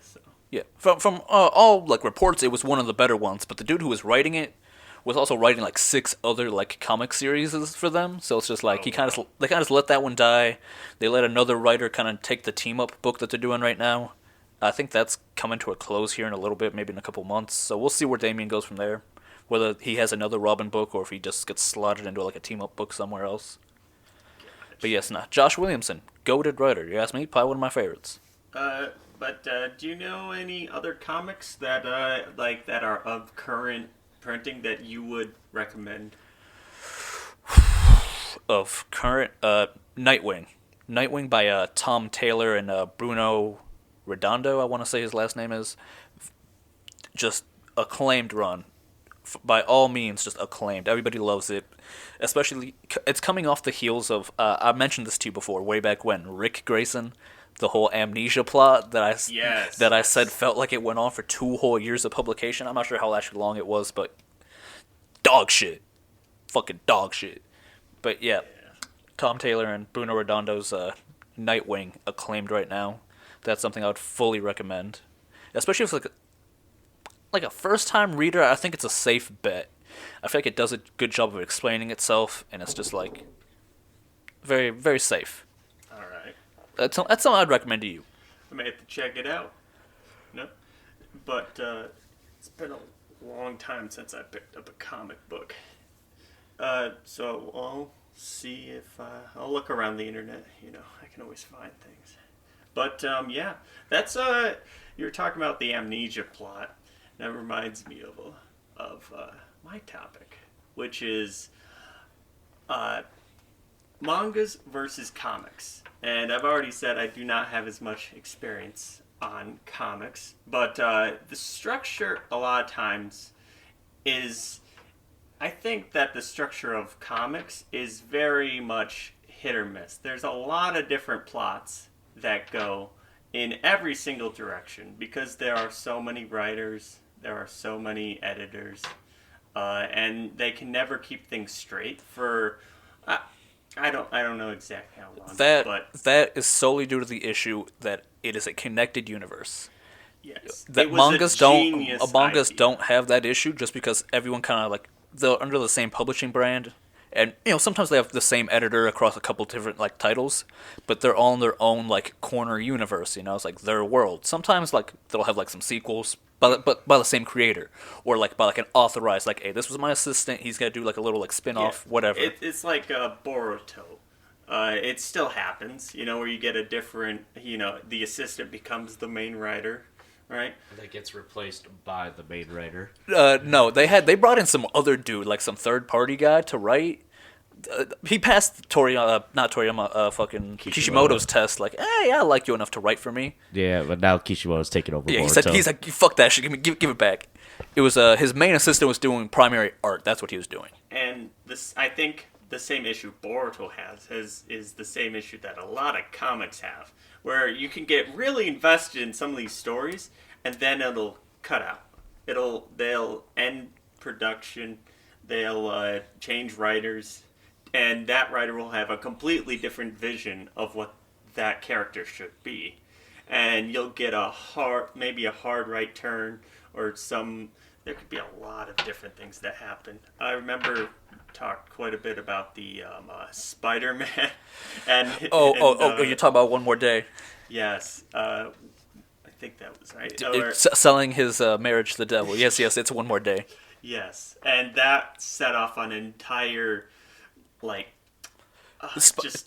So Yeah, from all like reports, it was one of the better ones. But the dude who was writing it was also writing like 6 other like comic series for them. So it's just like they kind of just let that one die. They let another writer kind of take the team up book that they're doing right now. I think that's coming to a close here in a little bit, maybe in a couple months. So we'll see where Damien goes from there. Whether he has another Robin book or if he just gets slotted into like a team up book somewhere else. But yes, Josh Williamson, goated writer. You ask me, probably one of my favorites. But do you know any other comics that that are of current printing that you would recommend? Of current, Nightwing. Nightwing by Tom Taylor and Bruno Redondo, I want to say his last name is. Just acclaimed run. By all means, just acclaimed. Everybody loves it. Especially, it's coming off the heels of, I mentioned this to you before, way back when, Rick Grayson, the whole amnesia plot that I said felt like it went on for 2 whole years of publication. I'm not sure how actually long it was, but dog shit. Fucking dog shit. But yeah, Tom Taylor and Bruno Redondo's Nightwing, acclaimed right now. That's something I would fully recommend. Especially if it's like a first-time reader, I think it's a safe bet. I feel like it does a good job of explaining itself, and it's just like very, very safe. All right. That's something I'd recommend to you. I may have to check it out. No, but it's been a long time since I picked up a comic book. So I'll see if I'll look around the internet. You know, I can always find things. But yeah, that's you were talking about the amnesia plot. That reminds me of my topic, which is mangas versus comics. And I've already said I do not have as much experience on comics, but the structure a lot of times is, I think that the structure of comics is very much hit or miss. There's a lot of different plots that go in every single direction because there are so many writers, there are so many editors, and they can never keep things straight for I don't know exactly how long. That is solely due to the issue that it is a connected universe. Yes, That mangas don't have that issue just because everyone kind of like they're under the same publishing brand, and sometimes they have the same editor across a couple different like titles, but they're all in their own like corner universe. It's like their world. Sometimes like they'll have like some sequels, but by the same creator, or like by like an authorized like, hey, this was my assistant. He's gonna do like a little like spin-off, whatever. It's like Boruto. It still happens, where you get a different, the assistant becomes the main writer, right? That gets replaced by the main writer. No, they brought in some other dude, like some third party guy to write. He passed fucking Kishimoto's test. Like, hey, I like you enough to write for me. Yeah, but now Kishimoto's taking over. Yeah, he's like, fuck that shit. Give it back. It was his main assistant was doing primary art. That's what he was doing. And this, I think, the same issue Boruto is the same issue that a lot of comics have, where you can get really invested in some of these stories, and then it'll cut out. They'll end production. They'll change writers. And that writer will have a completely different vision of what that character should be. And you'll get maybe a hard right turn, or there could be a lot of different things that happen. I remember talked quite a bit about the Spider-Man. You're talking about One More Day. Yes. I think that was right. Selling his marriage to the devil. Yes, it's One More Day. Yes. And that set off an entire...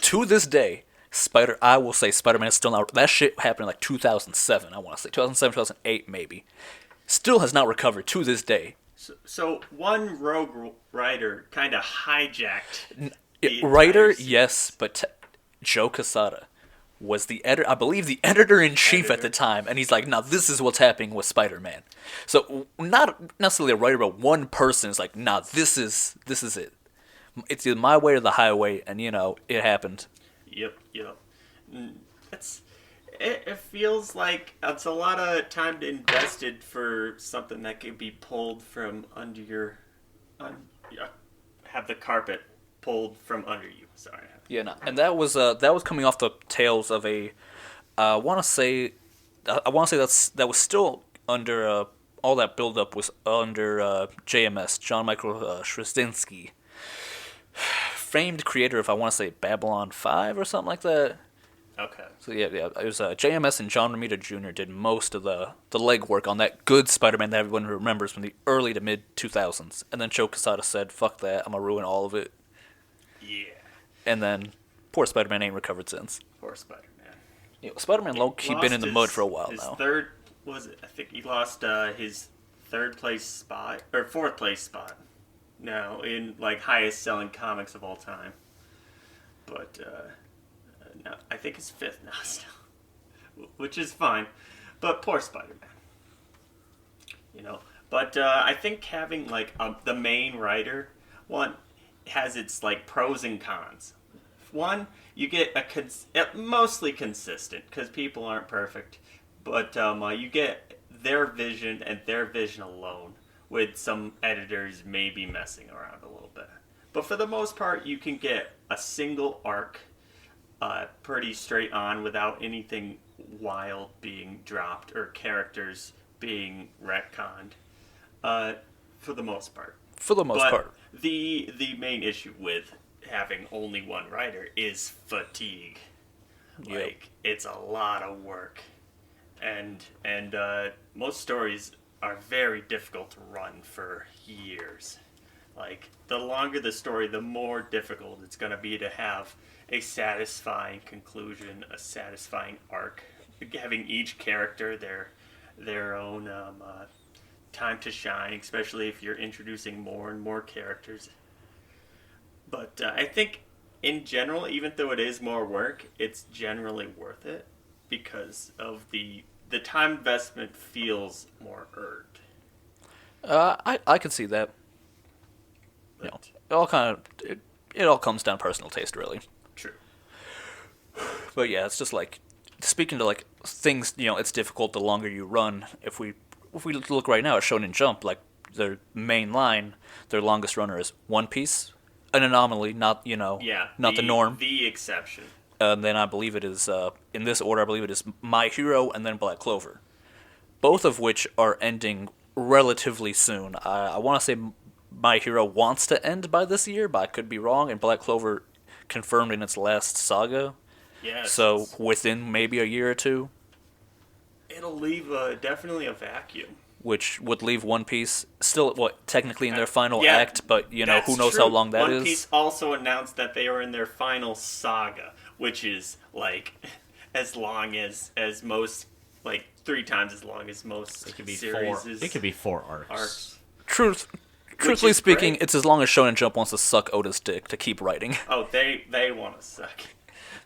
to this day, I will say Spider-Man is still not... That shit happened in like 2007, I want to say. 2007, 2008, maybe. Still has not recovered to this day. So one rogue writer kind of hijacked... Writer, yes, but Joe Quesada was the editor, I believe the editor-in-chief at the time, and he's like, now this is what's happening with Spider-Man. So not necessarily a writer, but one person is like, nah, this is it. It's either my way or the highway, and it happened. Yep. It feels like it's a lot of time invested for something that could be pulled from under your have the carpet pulled from under you. Sorry. Yeah, no. And that was coming off the tails of a I want to say that was still under all that buildup was under JMS, John Michael Straczynski, famed creator of I want to say Babylon 5 or something like that. Okay. So yeah, it was JMS and John Romita Jr. did most of the legwork on that good Spider-Man that everyone remembers from the early to mid 2000s. And then Joe Quesada said, "Fuck that, I'm gonna ruin all of it." Yeah. And then poor Spider-Man ain't recovered since. Poor Spider-Man. Yeah, Spider-Man low-key been in the mud for a while his now. Third was it? I think he lost his third place spot or fourth place spot now in like highest selling comics of all time. But no, I think it's fifth now still, which is fine. But poor Spider-Man. You know. But I think having like the main writer one has its like pros and cons. One, you get mostly consistent because people aren't perfect, but you get their vision and their vision alone. With some editors maybe messing around a little bit, but for the most part, you can get a single arc, pretty straight on without anything wild being dropped or characters being retconned. For the most part. For the most part. The main issue with having only one writer is fatigue. Yep. Like it's a lot of work, and most stories are very difficult to run for years. Like the longer the story, the more difficult it's going to be to have a satisfying conclusion, a satisfying arc, having each character their own time to shine, especially if you're introducing more and more characters. But I think, in general, even though it is more work, it's generally worth it because of the time investment feels more earned. I could see that. But, You know, it all comes down to personal taste, really. True. But yeah, it's just like speaking to like things. You know, it's difficult the longer you run. If we look right now at Shonen Jump, like their main line, their longest runner is One Piece. An anomaly, not not the norm. The exception. And then I believe it is in this order. I believe it is My Hero and then Black Clover, both of which are ending relatively soon. I want to say My Hero wants to end by this year, but I could be wrong. And Black Clover confirmed in its last saga. Yes. So within maybe a year or two. It'll leave definitely a vacuum. Which would leave One Piece still, technically in their final Yeah, act, but, that's who knows true. how long that is. One Piece also announced that they are in their final saga, which is, like, as long as most, like, 3 times as long as most It could be series. four. It could be 4 arcs. Truthfully is speaking, great. it's as long as Shonen Jump wants to suck Oda's dick to keep writing. Oh, they want to suck.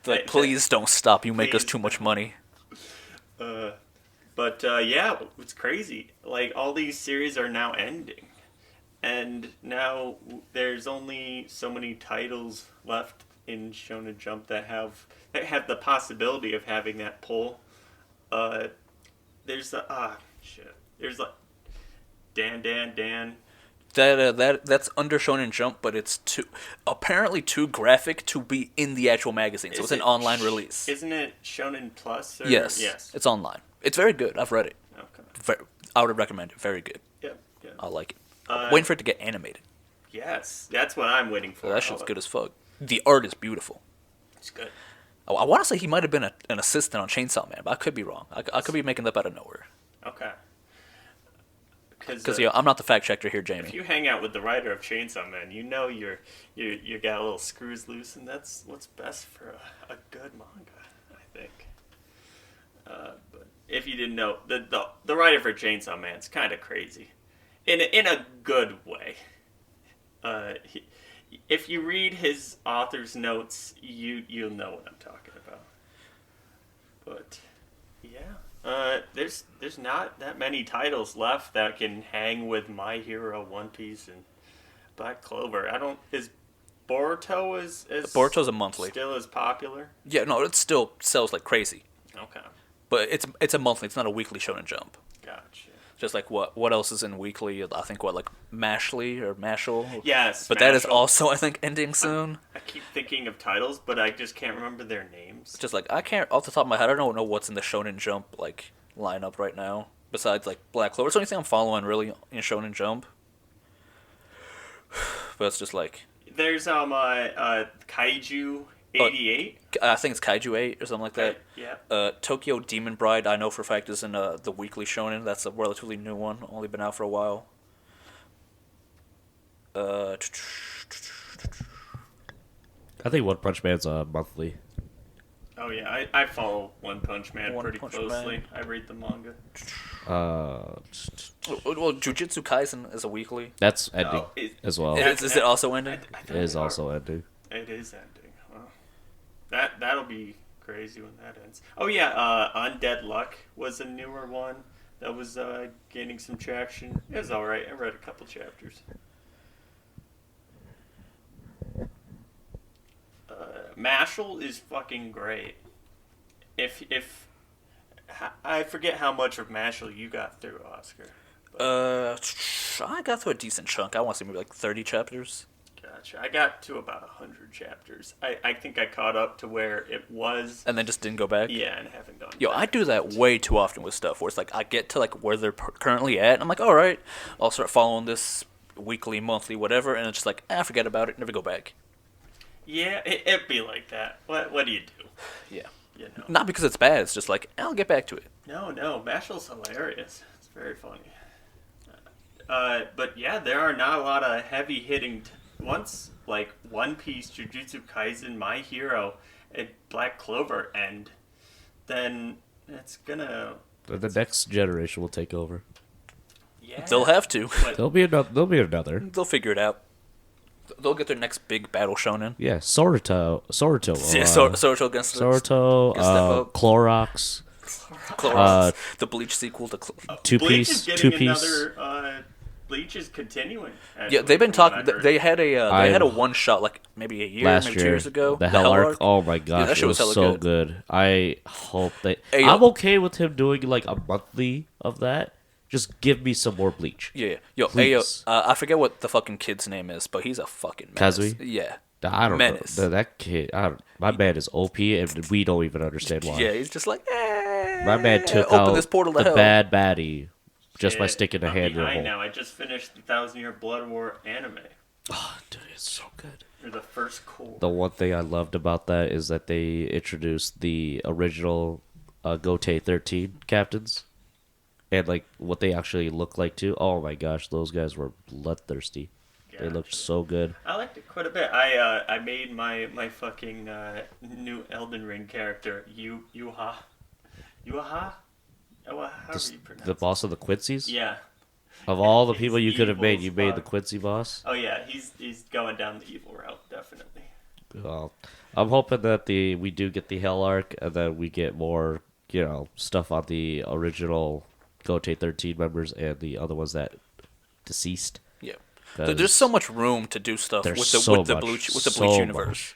Like, please don't stop. You make us please too much money. But yeah, it's crazy. Like, all these series are now ending. And now there's only so many titles left in Shonen Jump that have the possibility of having that pull. There's There's like Dan. That's under Shonen Jump, but it's apparently too graphic to be in the actual magazine. So it's an online release. Isn't it Shonen Plus? Yes. It's online. It's very good. I've read it. Okay. I would recommend it. Very good. Yep. I like it. Waiting for it to get animated. Yes, that's what I'm waiting for. That shit's good as fuck. The art is beautiful. It's good. I want to say he might have been an assistant on Chainsaw Man, but I could be wrong. I could be making that out of nowhere. Okay. Because I'm not the fact checker here, Jamie. If you hang out with the writer of Chainsaw Man, you know you got a little screws loose, and that's what's best for a good manga, I think. But if you didn't know, the writer for Chainsaw Man's kind of crazy, in a good way. If you read his author's notes, you'll know what I'm talking about. But yeah. There's not that many titles left that can hang with My Hero, One Piece, and Black Clover. Is Boruto as Boruto's a monthly. Still as popular? Yeah, no, it still sells like crazy. Okay. But it's a monthly. It's not a weekly Shonen Jump. Gotcha. Just like what else is in weekly? I think like Mashley or Mashal. Yes, But that is Mashal. also I think ending soon. I keep thinking of titles, but I just can't remember their names. Just like I can't off the top of my head. I don't know what's in the Shonen Jump like lineup right now. Besides like Black Clover, it's the only thing I'm following really in Shonen Jump. But it's just like There's Kaiju 88. I think it's Kaiju 8 or something like that. Yeah. Tokyo Demon Bride, I know for a fact is in the weekly shonen. That's a relatively new one, only been out for a while. I think One Punch Man's monthly. Oh yeah, I follow One Punch Man One pretty Punch closely. Man. I read the manga. Well, Jujutsu Kaisen is a weekly. That's ending as well. Is it also ending? It is also ending. It is ending. Wow. That'll be crazy when that ends. Oh yeah, Undead Luck was a newer one that was gaining some traction. It was all right. I read a couple chapters. Mashal is fucking great. If I forget how much of Mashal you got through, Oscar. I got to a decent chunk. I want to say maybe like 30 chapters. Gotcha. I got to about 100 chapters. I think I caught up to where it was. And then just didn't go back? Yeah, and haven't gone Yo, back. I do that way too often with stuff where it's like I get to like where they're currently at, and I'm like, all right, I'll start following this weekly, monthly, whatever, and it's just like, forget about it, never go back. Yeah, it'd be like that. What do you do? Yeah. You know. Not because it's bad, it's just like, I'll get back to it. No, Mashal's hilarious. It's very funny. But yeah, there are not a lot of heavy hitting ones like One Piece, Jujutsu Kaisen, My Hero, and Black Clover end. Then it's gonna. The next generation will take over. Yeah. They'll have to. But There'll be another. They'll figure it out. They'll get their next big battle shonen. Yeah, Soruto. Yeah, Soruto against Soruto, step up. Clorox, Clorox, the Bleach sequel to Two Bleach Piece, is getting Two Piece. another. Bleach is continuing. Yeah, they've been talking. They had a one shot like maybe a year, last maybe year, 2 years ago. the Hell Arc. Oh my Yeah, gosh, that shit it was was hella so good. I hope that Hey, yo. I'm okay with him doing like a monthly of that. Just give me some more Bleach. Yeah, yo, Please. I forget what the fucking kid's name is, but he's a fucking menace. Kazui? Yeah, I don't menace. know. That kid, my man is OP, and we don't even understand why. Yeah, he's just like, My man took open out this portal to the hell. bad baddie just by Yeah, sticking a I'm hand in her behind hole. now. I just finished the 1,000-Year Blood War anime. Oh, dude, it's so good. Or the first core. The one thing I loved about that is that they introduced the original Gotei 13 captains. And like what they actually look like too. Oh my gosh, those guys were bloodthirsty. They looked Gotcha. so good. I liked it quite a bit. I made my fucking new Elden Ring character, Yuha. Oh, how do you pronounce The boss of the Quincy's? it? Yeah. Of all the He's people you could have made, evil you as made the fuck. Quincy boss? Oh yeah, he's going down the evil route, definitely. Well, I'm hoping that we do get the Hell Arc and then we get more, stuff on the original Gotei 13 members and the other ones that deceased. Yeah, 'Cause there's so much room to do stuff with there's the so with the much, Bleach so universe.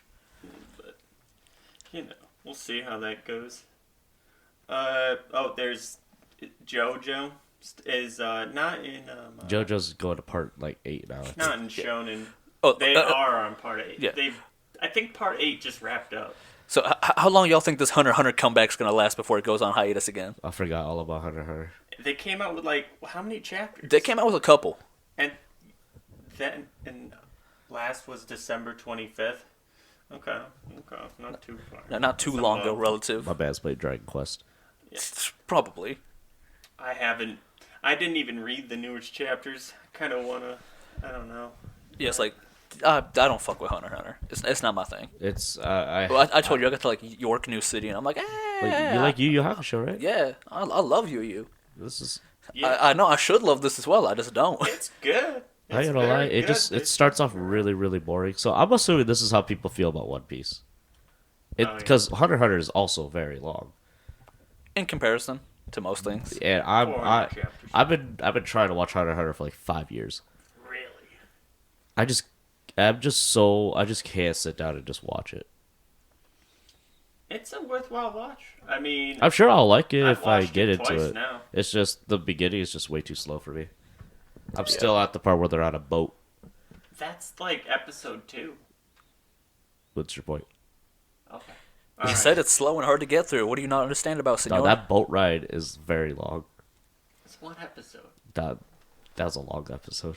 But we'll see how that goes. There's JoJo is not in JoJo's going to part like 8 now. not in Shonen. Oh, They are on part 8. yeah. I think part 8 just wrapped up. So how long y'all think this Hunter x Hunter comeback's gonna last before it goes on hiatus again? I forgot all about Hunter x Hunter. They came out with how many chapters? They came out with a couple. And last was December 25th. Okay, not too far. Not too long ago, relative. My band's played Dragon Quest. Probably. I didn't even read the newest chapters. I kind of wanna. I don't know. Yeah, it's like I don't fuck with Hunter x Hunter. It's not my thing. It's Well, I told you I got to like York New City, and I'm like, you like Yu Yu Hakusho, right? yeah, I love you. This is Yeah, I know I should love this as well. I just don't. it's good. I It's ain't gonna lie. very good. It starts off really really boring. So I'm assuming this is how people feel about One Piece. yeah. Because Hunter x Hunter is also very long, In comparison to most things. and 400 chapters. I've been trying to watch Hunter x Hunter for like 5 years. Really. I just can't sit down and just watch it. It's a worthwhile watch. I mean, I'm sure I'll like it I've if I watched get it into twice it. now. It's just the beginning is just way too slow for me. I'm still at the part where they're on a boat. That's like episode 2. What's your point? Okay. You said it's slow and hard to get through. What do you not understand about Senor? No, that boat ride is very long. It's one episode. That was a long episode.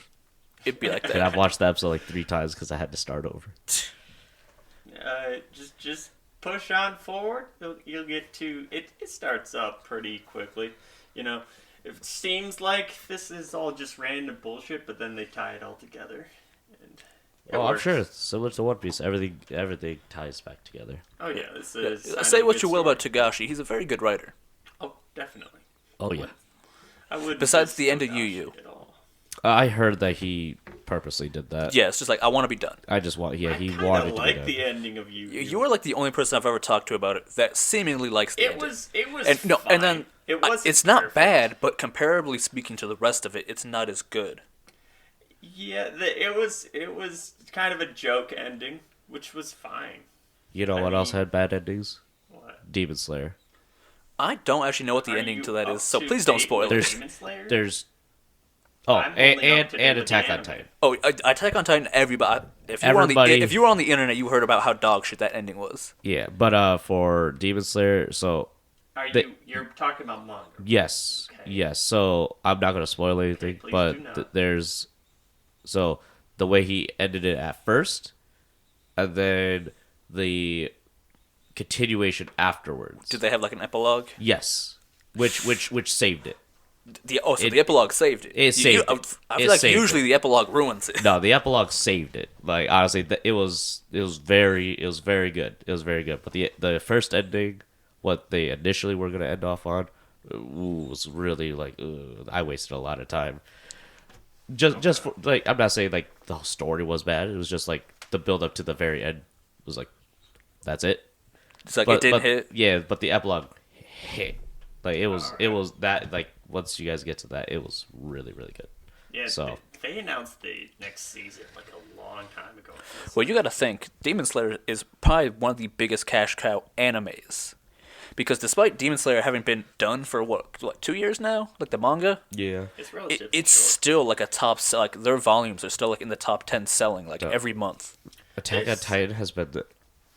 It'd be like And that. I've watched the episode like 3 times because I had to start over. Just push on forward. You'll get to it. It starts up pretty quickly. You know, it seems like this is all just random bullshit, but then they tie it all together. And it I'm works. sure it's similar to One Piece. Everything ties back together. Oh yeah, this is. Say what you will about Togashi. He's a very good writer. Oh, definitely. Oh yeah. I would. Besides the end of Yu Yu. I heard that he purposely did that. Yeah, it's just like, I want to be done. I just want. Yeah, he I wanted to like be done. the ending of Yu Yu. You are like the only person I've ever talked to about it that seemingly likes the ending. It was. And no, fine. and then it wasn't it's not perfect. bad, but comparably speaking to the rest of it, it's not as good. Yeah, it was kind of a joke ending, which was fine. You know I what else mean- had bad endings? What? Demon Slayer. I don't actually know what the Are ending you to that up is, so to please don't date spoil with it. There's- Demon Slayer? There's I'm only up to date and with the Attack on anime. Titan. Oh, Attack on Titan. Everybody, if you Everybody- were on the internet, you heard about how dog shit that ending was. Yeah, but for Demon Slayer, so You're talking about manga? yes, Okay. yes. So I'm not gonna spoil anything, please but do not. there's so the way he ended it at first, and then the continuation afterwards. Did they have like an epilogue? Yes, which saved it. The epilogue saved it. It saved it. I It feel like saved usually it. the epilogue ruins it. No, the epilogue saved it. Like honestly, it was very good. It was very good. But the first ending, what they initially were gonna end off on, was really like I wasted a lot of time. Just for, like, I'm not saying like the whole story was bad. It was just like the build up to the very end was like that's it. It's like it didn't hit. Yeah, but the epilogue hit. Like it was that like once you guys get to that, it was really good. Yeah. So- They announced the next season like a long time ago. Well, you got to think Demon Slayer is probably one of the biggest cash cow animes, because despite Demon Slayer having been done for what 2 years now, like the manga, Yeah. It's relatively it's short. still like a top like their volumes are still like in the top 10 selling like every month. Attack on It's- Titan has been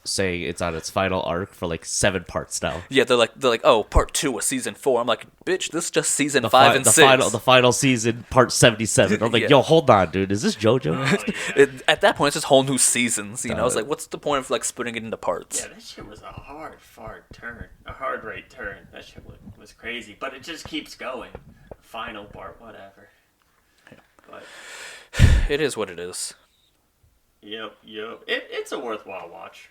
saying it's on its final arc for like 7 parts now. Yeah, they're like, oh, part 2 of season 4. I'm like, bitch, this is just season 5 and the 6. the final season, part 77. I'm like, Yeah. yo, hold on, dude. Is this JoJo? Oh, yeah. At that point, it's just whole new seasons. You know, it's like, what's the point of like splitting it into parts? Yeah, that shit was a hard turn. A hard rate turn. That shit was crazy. But it just keeps going. Final part, whatever. But, It is what it is. yep. It's a worthwhile watch.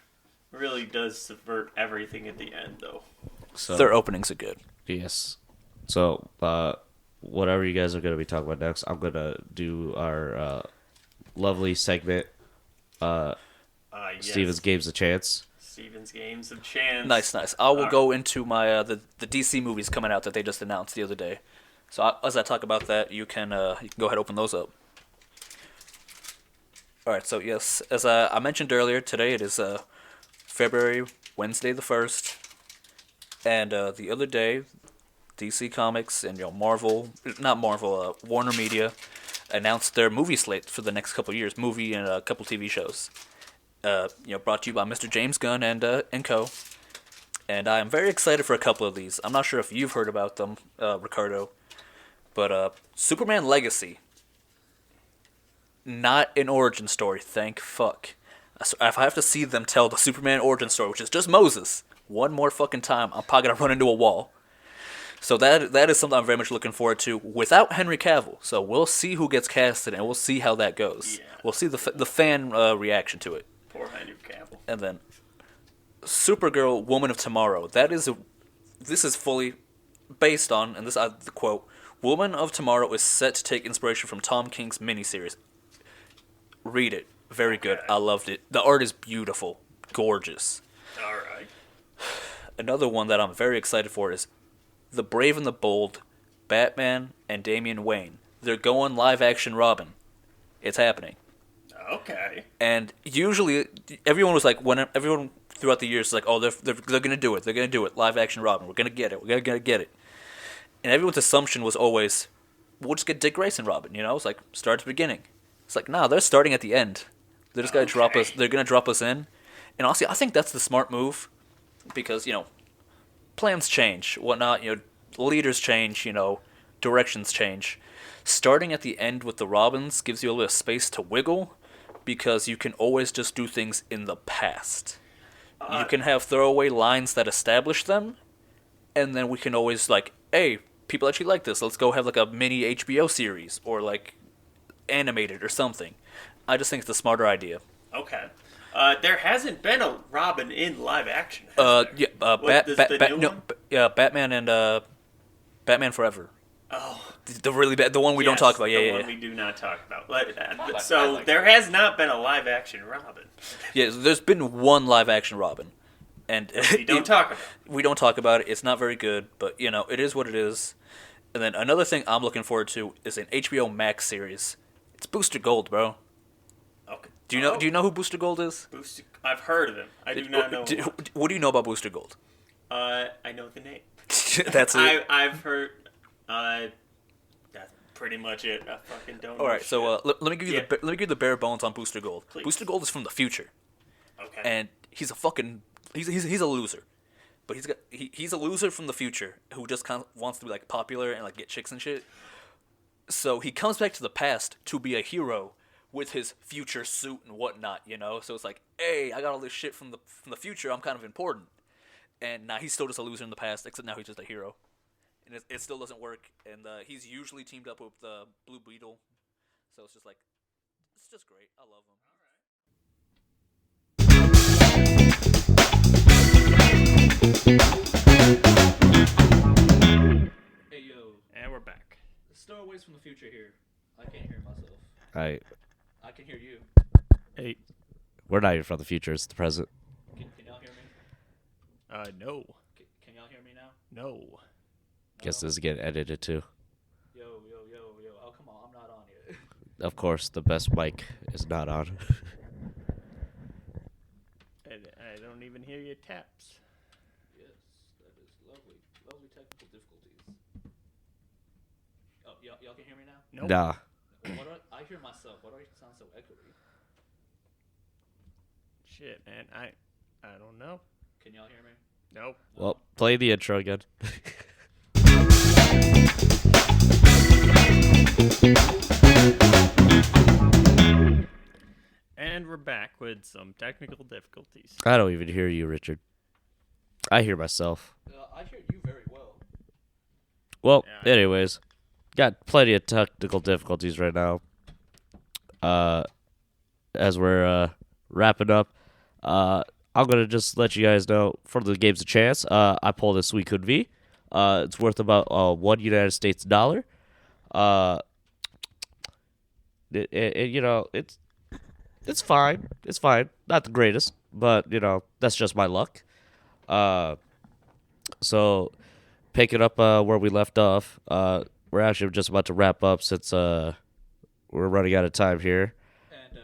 Really does subvert everything at the end, though. So, Their openings are good. yes. So, whatever you guys are going to be talking about next, I'm going to do our lovely segment, Yes. Steven's Games a Chance. Steven's Games of Chance. Nice. I will go into my the DC movies coming out that they just announced the other day. So as I talk about that, you can go ahead and open those up. All right. So yes, as I mentioned earlier, today it is Wednesday the 1st, and the other day, DC Comics and Warner Media announced their movie slate for the next couple of years, movie and a couple TV shows. Brought to you by Mr. James Gunn and co. And I am very excited for a couple of these. I'm not sure if you've heard about them, Ricardo, but Superman Legacy. Not an origin story, thank fuck. So if I have to see them tell the Superman origin story, which is just Moses, one more fucking time, I'm probably gonna run into a wall. So that is something I'm very much looking forward to without Henry Cavill. So we'll see who gets casted and we'll see how that goes. Yeah. We'll see the fan reaction to it. Poor Henry Cavill. And then Supergirl, Woman of Tomorrow. This is fully based on, and this the quote, Woman of Tomorrow is set to take inspiration from Tom King's miniseries. Read it. Very good. Okay. I loved it. The art is beautiful. Gorgeous. Alright. Another one that I'm very excited for is The Brave and the Bold, Batman and Damian Wayne. They're going live action Robin. It's happening. Okay. And usually, everyone was like, everyone throughout the years was like, oh, they're gonna do it. They're gonna do it. Live action Robin. We're gonna get it. We're gonna get it. And everyone's assumption was always, we'll just get Dick Grayson Robin, you know? It's like, start at the beginning. It's like, nah, they're starting at the end. They're just gonna drop us. They're gonna drop us in. And honestly, I think that's the smart move, because plans change, whatnot. Leaders change. Directions change. Starting at the end with the Robins gives you a little space to wiggle, because you can always just do things in the past. You can have throwaway lines that establish them, and then we can always hey, people actually like this. Let's go have a mini HBO series or animated or something. I just think it's a smarter idea. Okay. There hasn't been a Robin in live action. Yeah. Batman and Batman Forever. Oh, the really bad, the one we don't talk about. The one we do not talk about. So there has not been a live action Robin. Yeah, there's been one live action Robin, and we don't talk about it. We don't talk about it. It's not very good, but it is what it is. And then another thing I'm looking forward to is an HBO Max series. It's Booster Gold, bro. Okay. Do you know who Booster Gold is? I've heard of him. I do not know. What do you know about Booster Gold? I know the name. That's it. I've heard. That's pretty much it. I fucking don't. All right, know so let me give you the bare bones on Booster Gold. Please. Booster Gold is from the future. Okay. And he's he's a loser, but he's a loser from the future who just kind of wants to be popular and get chicks and shit. So he comes back to the past to be a hero with his future suit and whatnot, So it's hey, I got all this shit from the future. I'm kind of important. And now he's still just a loser in the past, except now he's just a hero. And it still doesn't work. And he's usually teamed up with the Blue Beetle. So it's just it's just great. I love him. Hey, yo. And we're back. Stowaways from the future here. I can't hear myself. I can hear you. Hey. We're not even from the future. It's the present. Can y'all hear me? No. Can y'all hear me now? No. Guess this is getting edited too. Yo. Oh, come on. I'm not on yet. Of course, the best mic is not on. I don't even hear your taps. Yes, that is lovely. Lovely technical difficulties. Oh, y'all can hear me now? Nope. Nah. I hear myself. Why do I sound so echoey? Shit, man. I don't know. Can y'all hear me? Nope. Well, play the intro again. And we're back with some technical difficulties. I don't even hear you, Richard. I hear myself. I hear you very well. Well, Yeah, anyways, got plenty of technical difficulties right now. As we're wrapping up, I'm gonna just let you guys know for the game's a chance. I pulled a Suicune V. It's worth about $1 United States dollar. It's fine. It's fine. Not the greatest, but that's just my luck. So pick it up where we left off. We're actually just about to wrap up since we're running out of time here. And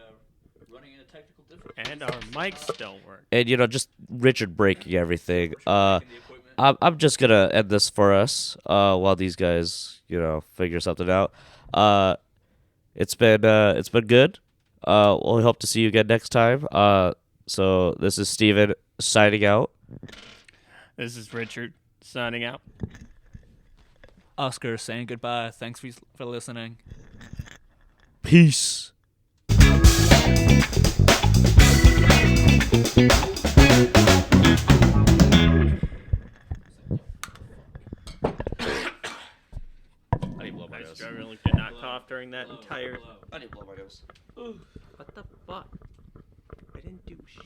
running into technical difficulties. And our mics don't work. And just Richard breaking everything. The equipment. I'm just gonna end this for us while these guys figure something out. It's been good. We'll hope to see you again next time. So this is Steven signing out. This is Richard signing out. Oscar saying goodbye. Thanks for listening. Peace. I need to blow my I nose. struggling to not cough during that entire. I need to blow my nose. What the fuck? I didn't do shit.